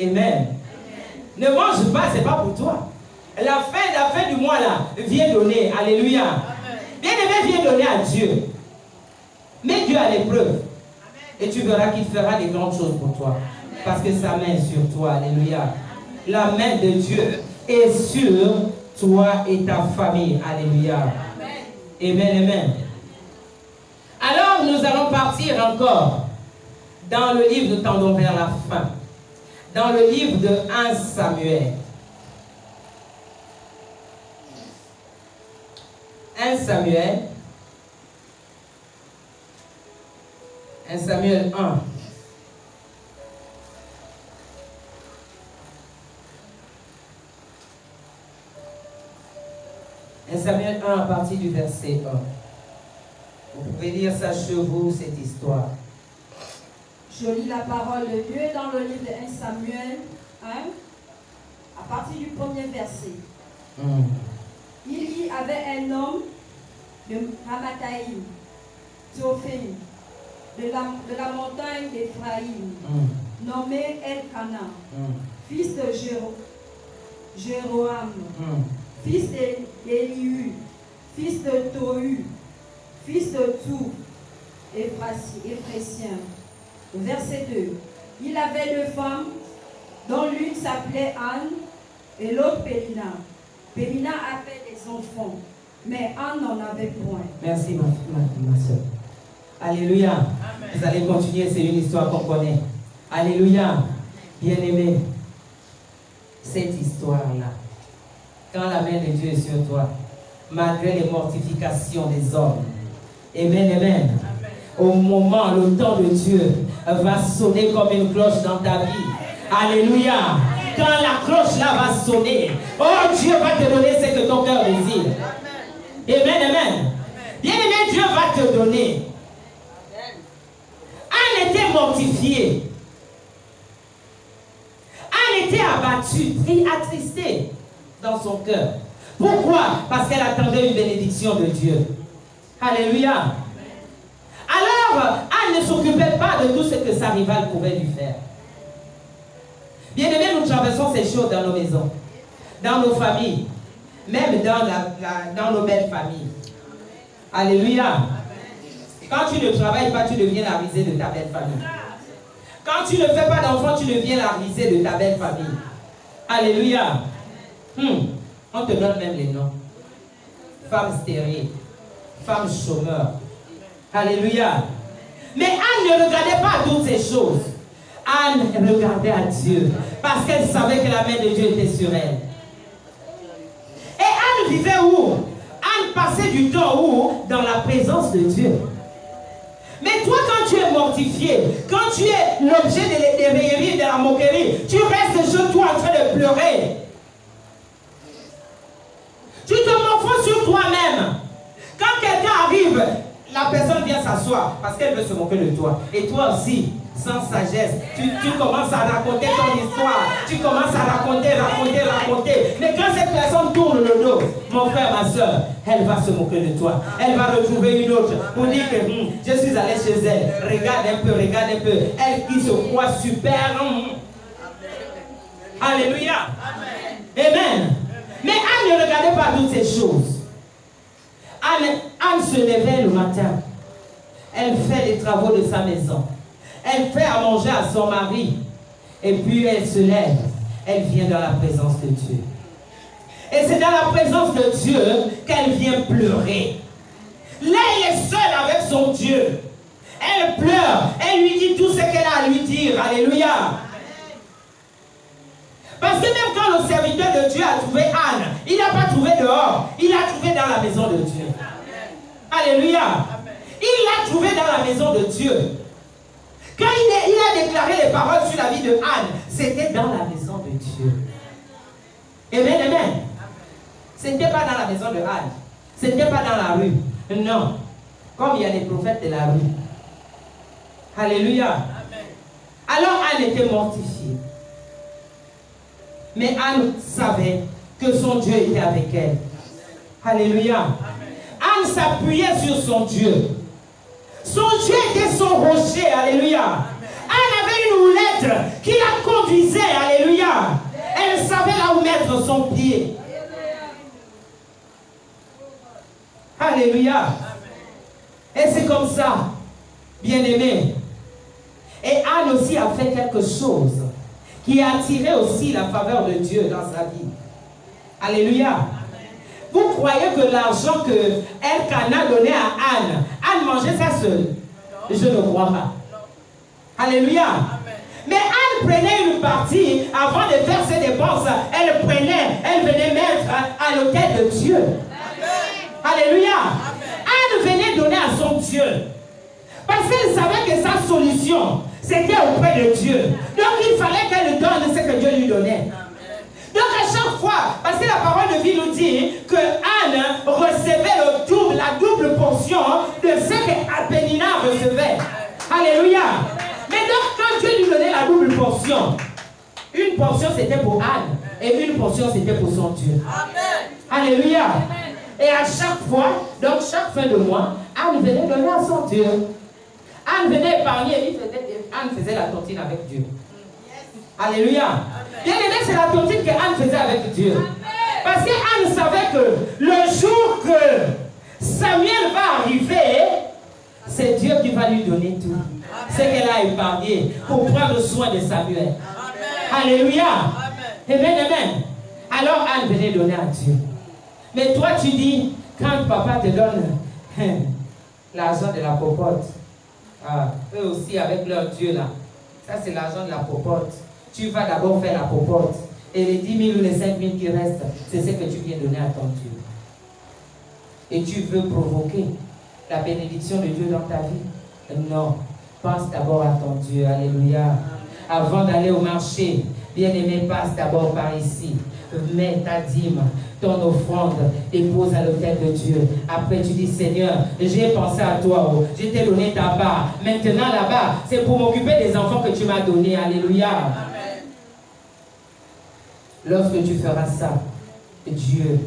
Amen. Amen. Ne mange pas, c'est pas pour toi. La fin du mois là, viens donner. Alléluia. Bien-aimé, viens donner à Dieu. Mets Dieu à l'épreuve. Et tu verras qu'il fera des grandes choses pour toi. Parce que sa main est sur toi. Alléluia. La main de Dieu est sur toi et ta famille. Alléluia. Amen, amen. Alors, nous allons partir encore dans le livre, nous tendons vers la fin. Dans le livre de 1 Samuel. 1 Samuel. 1 Samuel 1. 1 Samuel 1 à partir du verset 1. Vous pouvez lire ça chez vous, cette histoire. Je lis la parole de Dieu dans le livre de 1 Samuel 1, à partir du premier verset. Il y avait un homme de Ramathaïm, Théophile, de la montagne d'Éphraïm, nommé Elkana, fils de Jéroam, fils d'Élihu, fils de Tohu, fils de Tou, Éphrésien. Verset 2. Il avait deux femmes, dont l'une s'appelait Anne et l'autre Pélina. Pélina avait des enfants, mais Anne n'en avait point. Merci ma soeur. Alléluia. Amen. Vous allez continuer, c'est une histoire qu'on connaît. Alléluia. Bien-aimé, cette histoire-là, quand la main de Dieu est sur toi, malgré les mortifications des hommes, amen, amen. Au moment, le temps de Dieu va sonner comme une cloche dans ta vie. Alléluia. Quand la cloche là va sonner, oh, Dieu va te donner ce que ton cœur désire. Amen, amen. Bien-aimé, Dieu va te donner. Anne était mortifiée. Anne était abattue, attristée dans son cœur. Pourquoi? Parce qu'elle attendait une bénédiction de Dieu. Alléluia. Alors, Anne ne s'occupait pas de tout ce que sa rivale pouvait lui faire. Bien-aimés, nous traversons ces choses dans nos maisons, dans nos familles, même dans nos belles familles. Alléluia. Quand tu ne travailles pas, tu deviens la risée de ta belle famille. Quand tu ne fais pas d'enfants, tu deviens la risée de ta belle famille. Alléluia. On te donne même les noms. Femme stérile, femme chômeur. Alléluia. Mais Anne ne regardait pas toutes ces choses. Anne regardait à Dieu parce qu'elle savait que la main de Dieu était sur elle. Et Anne vivait où? Anne passait du temps où? Dans la présence de Dieu. Mais toi, quand tu es mortifié, quand tu es l'objet des railleries, de la moquerie, tu restes chez toi en train de pleurer. Tu te morfons sur toi-même. Quand quelqu'un arrive, la personne vient s'asseoir parce qu'elle veut se moquer de toi. Et toi aussi, sans sagesse, tu commences à raconter ton histoire. Tu commences à raconter. Mais quand cette personne tourne le dos, mon frère, ma soeur, elle va se moquer de toi. Elle va retrouver une autre pour dire que je suis allé chez elle. Regarde un peu. Elle qui se croit super. Alléluia. Amen. Mais Anne ne regardait pas toutes ces choses. Anne se levait le matin. Elle fait les travaux de sa maison. Elle fait à manger à son mari. Et puis elle se lève. Elle vient dans la présence de Dieu. Et c'est dans la présence de Dieu qu'elle vient pleurer. Là, elle est seule avec son Dieu. Elle pleure. elle lui dit tout ce qu'elle a à lui dire. Alléluia. Parce que même quand le serviteur de Dieu a trouvé Anne, il n'a pas trouvé dehors, il l'a trouvé dans la maison de Dieu. Alléluia. Il l'a trouvé dans la maison de Dieu. Quand il a déclaré les paroles sur la vie de Anne, c'était dans la maison de Dieu. Amen, amen. Ce n'était pas dans la maison de Anne. Ce n'était pas dans la rue. Non. Comme il y a des prophètes de la rue. Alléluia. Alors Anne était mortifiée. Mais Anne savait que son Dieu était avec elle. Alléluia. Anne s'appuyait sur son Dieu. Son Dieu était son rocher. Alléluia. Anne avait une houlette qui la conduisait. Alléluia. Elle savait là où mettre son pied. Alléluia. Et c'est comme ça, bien-aimé. Et Anne aussi a fait quelque chose qui a attiré aussi la faveur de Dieu dans sa vie. Alléluia. Vous croyez que l'argent que Elkanah donnait à Anne, Anne mangeait ça seule? Je ne crois pas. Alléluia. Mais Anne prenait une partie, avant de faire ses dépenses, elle venait mettre à l'autel de Dieu. Alléluia. Anne venait donner à son Dieu. Parce qu'elle savait que sa solution, c'était auprès de Dieu. Donc il fallait qu'elle donne ce que Dieu lui donnait. Donc à chaque fois, parce que la parole de vie nous dit que Anne recevait le double, la double portion de ce que Pénina recevait. Alléluia. Mais donc quand Dieu lui donnait la double portion, une portion c'était pour Anne et une portion c'était pour son Dieu. Alléluia. Et à chaque fois, donc chaque fin de mois, Anne venait donner à son Dieu. Anne venait épargner, Anne faisait la tontine avec Dieu. Alléluia. Bien aimé, c'est la tontine que Anne faisait avec Dieu. Parce qu'Anne savait que le jour que Samuel va arriver, c'est Dieu qui va lui donner tout. Ce qu'elle a épargné pour prendre soin de Samuel. Alléluia. Amen, amen. Alors Anne venait donner à Dieu. Mais toi tu dis, quand papa te donne l'argent de la popote, eux aussi avec leur Dieu là, ça c'est l'argent de la popote. Tu vas d'abord faire la popote. Et les 10 000 ou les 5 000 qui restent, c'est ce que tu viens donner à ton Dieu. Et tu veux provoquer la bénédiction de Dieu dans ta vie? Non. Pense d'abord à ton Dieu. Alléluia. Avant d'aller au marché, bien-aimé, passe d'abord par ici. Mets ta dîme, ton offrande, dépose à l'autel de Dieu. Après tu dis, Seigneur, j'ai pensé à toi, oh, je t'ai donné ta part. Maintenant là-bas, c'est pour m'occuper des enfants que tu m'as donnés. Alléluia. Amen. Lorsque tu feras ça, Dieu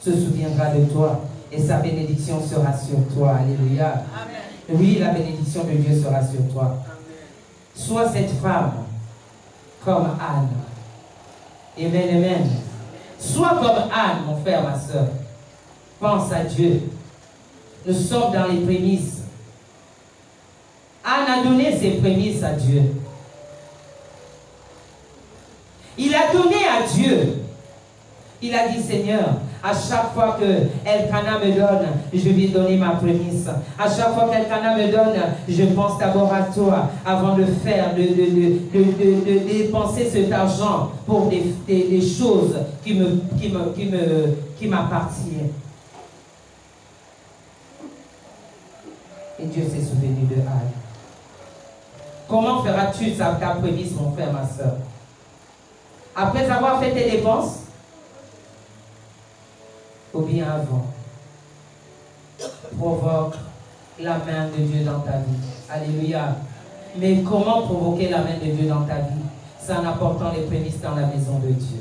se souviendra de toi et sa bénédiction sera sur toi. Alléluia. Amen. Oui, la bénédiction de Dieu sera sur toi. Amen. Sois cette femme comme Anne. Amen, amen. Sois comme Anne, mon frère, ma soeur. Pense à Dieu. Nous sommes dans les prémices. Anne a donné ses prémices à Dieu. Il a donné à Dieu. Il a dit, Seigneur, à chaque fois que Elkanah me donne, je vais donner ma prémisse. À chaque fois qu'Elkanah me donne, je pense d'abord à toi avant de faire, de dépenser cet argent pour des choses qui m'appartiennent. Et Dieu s'est souvenu de Anne. Comment feras-tu ta prémisse, mon frère, ma soeur? Après avoir fait tes dépenses? Ou bien avant? Provoque la main de Dieu dans ta vie. Alléluia. Mais comment provoquer la main de Dieu dans ta vie? C'est en apportant les prémices dans la maison de Dieu.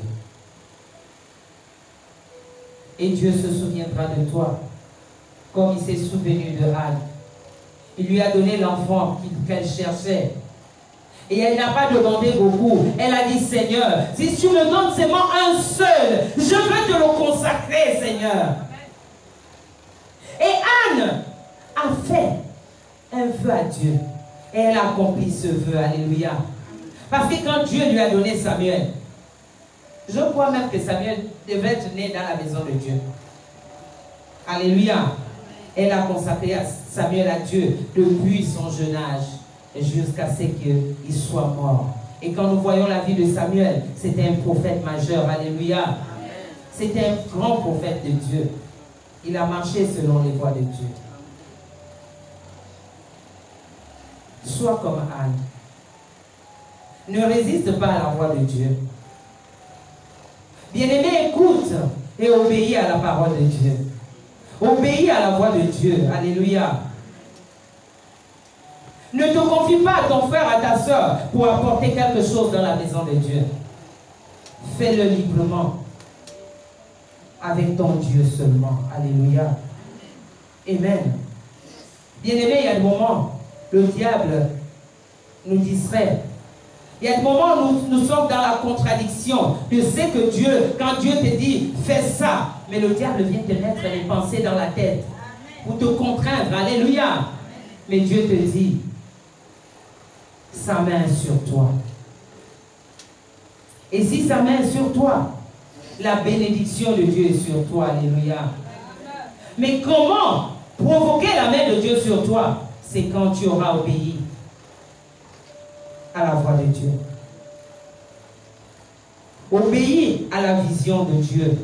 Et Dieu se souviendra de toi, comme il s'est souvenu de Anne. Il lui a donné l'enfant qu'elle cherchait. Et elle n'a pas demandé beaucoup. Elle a dit, Seigneur, si tu me donnes seulement un seul, je veux te le consacrer, Seigneur. Et Anne a fait un vœu à Dieu. Et elle a accompli ce vœu. Alléluia. Parce que quand Dieu lui a donné Samuel, je crois même que Samuel devait être né dans la maison de Dieu. Alléluia. Elle a consacré Samuel à Dieu depuis son jeune âge. jusqu'à ce qu'il soit mort. Et quand nous voyons la vie de Samuel, c'était un prophète majeur. Alléluia. C'était un grand prophète de Dieu. Il a marché selon les voies de Dieu. Sois comme Anne. Ne résiste pas à la voix de Dieu. Bien-aimé, écoute et obéis à la parole de Dieu. Obéis à la voix de Dieu. Alléluia. Ne te confie pas à ton frère, à ta soeur pour apporter quelque chose dans la maison de Dieu. Fais-le librement. Avec ton Dieu seulement. Alléluia. Amen. Bien-aimé, il y a des moments, le diable nous distrait. Il y a des moments où nous sommes dans la contradiction. Tu sais que Dieu, quand Dieu te dit, fais ça, mais le diable vient te mettre les pensées dans la tête pour te contraindre. Alléluia. Mais Dieu te dit, sa main est sur toi. Et si sa main est sur toi, la bénédiction de Dieu est sur toi. Alléluia. Mais comment provoquer la main de Dieu sur toi? C'est quand tu auras obéi à la voix de Dieu. Obéis à la vision de Dieu.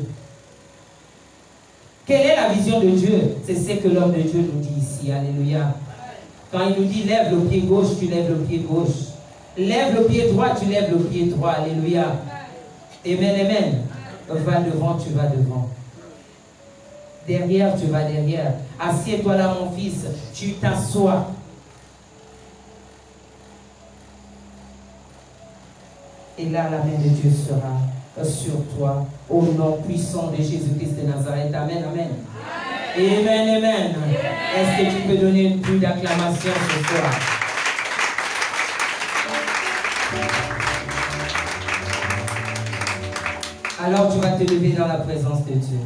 Quelle est la vision de Dieu? C'est ce que l'homme de Dieu nous dit ici. Alléluia. Quand il nous dit lève le pied gauche, tu lèves le pied gauche. Lève le pied droit, tu lèves le pied droit. Alléluia. Amen, amen. Va devant, tu vas devant. Derrière, tu vas derrière. Assieds-toi là, mon fils. Tu t'assois. Et là, la main de Dieu sera sur toi. Au nom puissant de Jésus-Christ de Nazareth. Amen, amen. Amen, amen. Est-ce que tu peux donner une pluie d'acclamation ce soir? Alors tu vas te lever dans la présence de Dieu.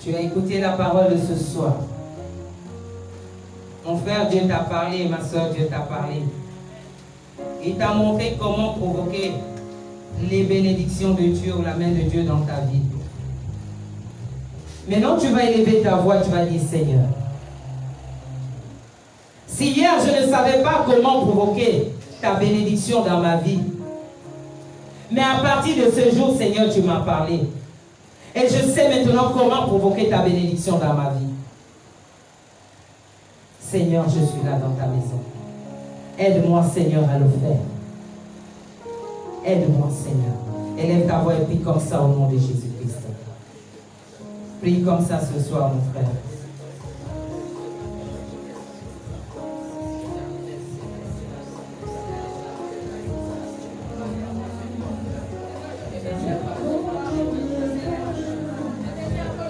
Tu as écouté la parole de ce soir. Mon frère, Dieu t'a parlé, ma soeur, Dieu t'a parlé. Il t'a montré comment provoquer les bénédictions de Dieu ou la main de Dieu dans ta vie. Maintenant, tu vas élever ta voix, tu vas dire, Seigneur, si hier je ne savais pas comment provoquer ta bénédiction dans ma vie, mais à partir de ce jour, Seigneur, tu m'as parlé. Et je sais maintenant comment provoquer ta bénédiction dans ma vie. Seigneur, je suis là dans ta maison. Aide-moi, Seigneur, à le faire. Aide-moi, Seigneur. Élève ta voix et prie comme ça au nom de Jésus-Christ. Prie comme ça ce soir, mon frère.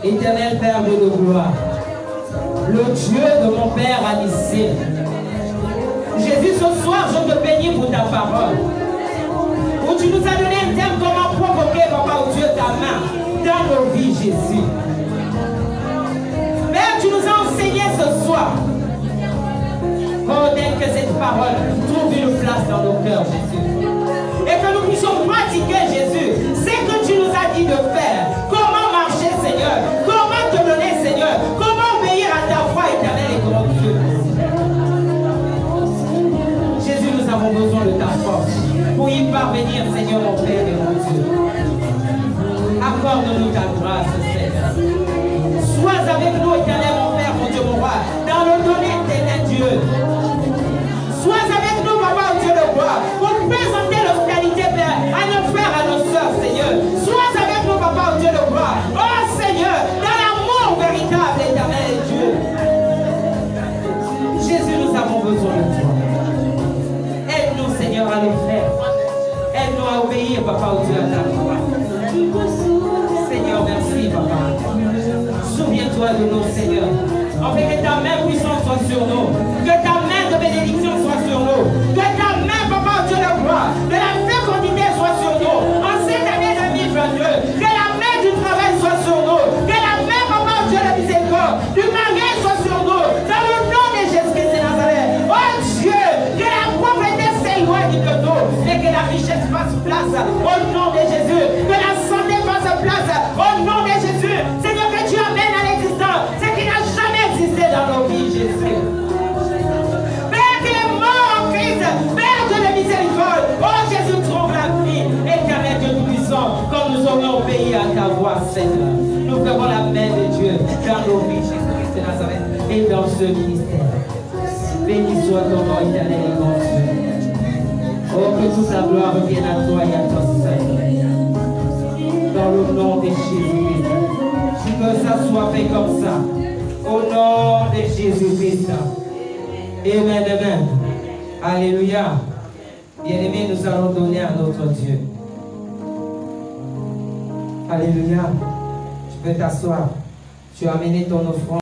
Éternel Père de gloire, le Dieu de mon Père Anissé, Jésus, ce soir, je te bénis pour ta parole, où tu nous as donné un thème, comment provoquer, Papa, au Dieu, ta main dans nos vies, Jésus. Père, tu nous as enseigné ce soir, oh, dès que cette parole trouve une place dans nos cœurs, Jésus, et que nous puissions pratiquer, Jésus, ce que tu nous as dit de faire. Comment marcher, Seigneur? Comment te donner, Seigneur? Comment obéir à ta foi éternelle et grand Dieu? Jésus, nous avons besoin de ta force pour y parvenir, Seigneur, mon Père et mon Dieu. Accorde-nous ta grâce, Seigneur. Sois avec nous, éternel, mon Père, mon Dieu, mon roi, dans le donner, éternel Dieu. Sois avec nous, Papa, Dieu de gloire, pour présenter l'hospitalité, Père, à nos frères, à nos soeurs, Seigneur. Sois avec nous, Papa, Dieu de gloire. Oh, Seigneur, dans l'amour véritable, éternel Dieu. Jésus, nous avons besoin de toi. Aide-nous, Seigneur, à le faire. Aide-nous à obéir, Papa, Dieu, à ta voix. Seigneur, merci, Papa. Souviens-toi de nous, Seigneur. En fait, que ta main puissante soit sur nous. Que ta main de bénédiction soit sur nous. Que ta main, Papa, Dieu de gloire, de la fécondité soit sur nous. En cette année 2022, que la main du travail soit sur nous. Que la main, Papa, Dieu de miséricorde, du mariage soit sur nous. Dans le nom de Jésus-Christ de Nazareth. Oh Dieu, que la pauvreté s'éloigne de nous. Et que la richesse fasse place. Au nom de Jésus. Que la santé fasse place. Au nom de Jésus. Seigneur, que tu amènes à l'existence ce qui n'a jamais existé dans nos vies, Jésus. obéissant comme nous aurions obéi à ta voix, Seigneur. Nous ferons la main de Dieu dans nos vies, Jésus-Christ de Nazareth, et dans ce ministère. Béni soit ton nom éternel et mon Dieu. Oh, que toute la gloire revienne à toi et à ton Seigneur. Dans le nom de Jésus-Christ. Que ça soit fait comme ça. Au nom de Jésus-Christ. Amen, amen. Alléluia. Bien-aimés, nous allons donner à notre Dieu. Alléluia. Tu peux t'asseoir. Tu as amené ton offrande.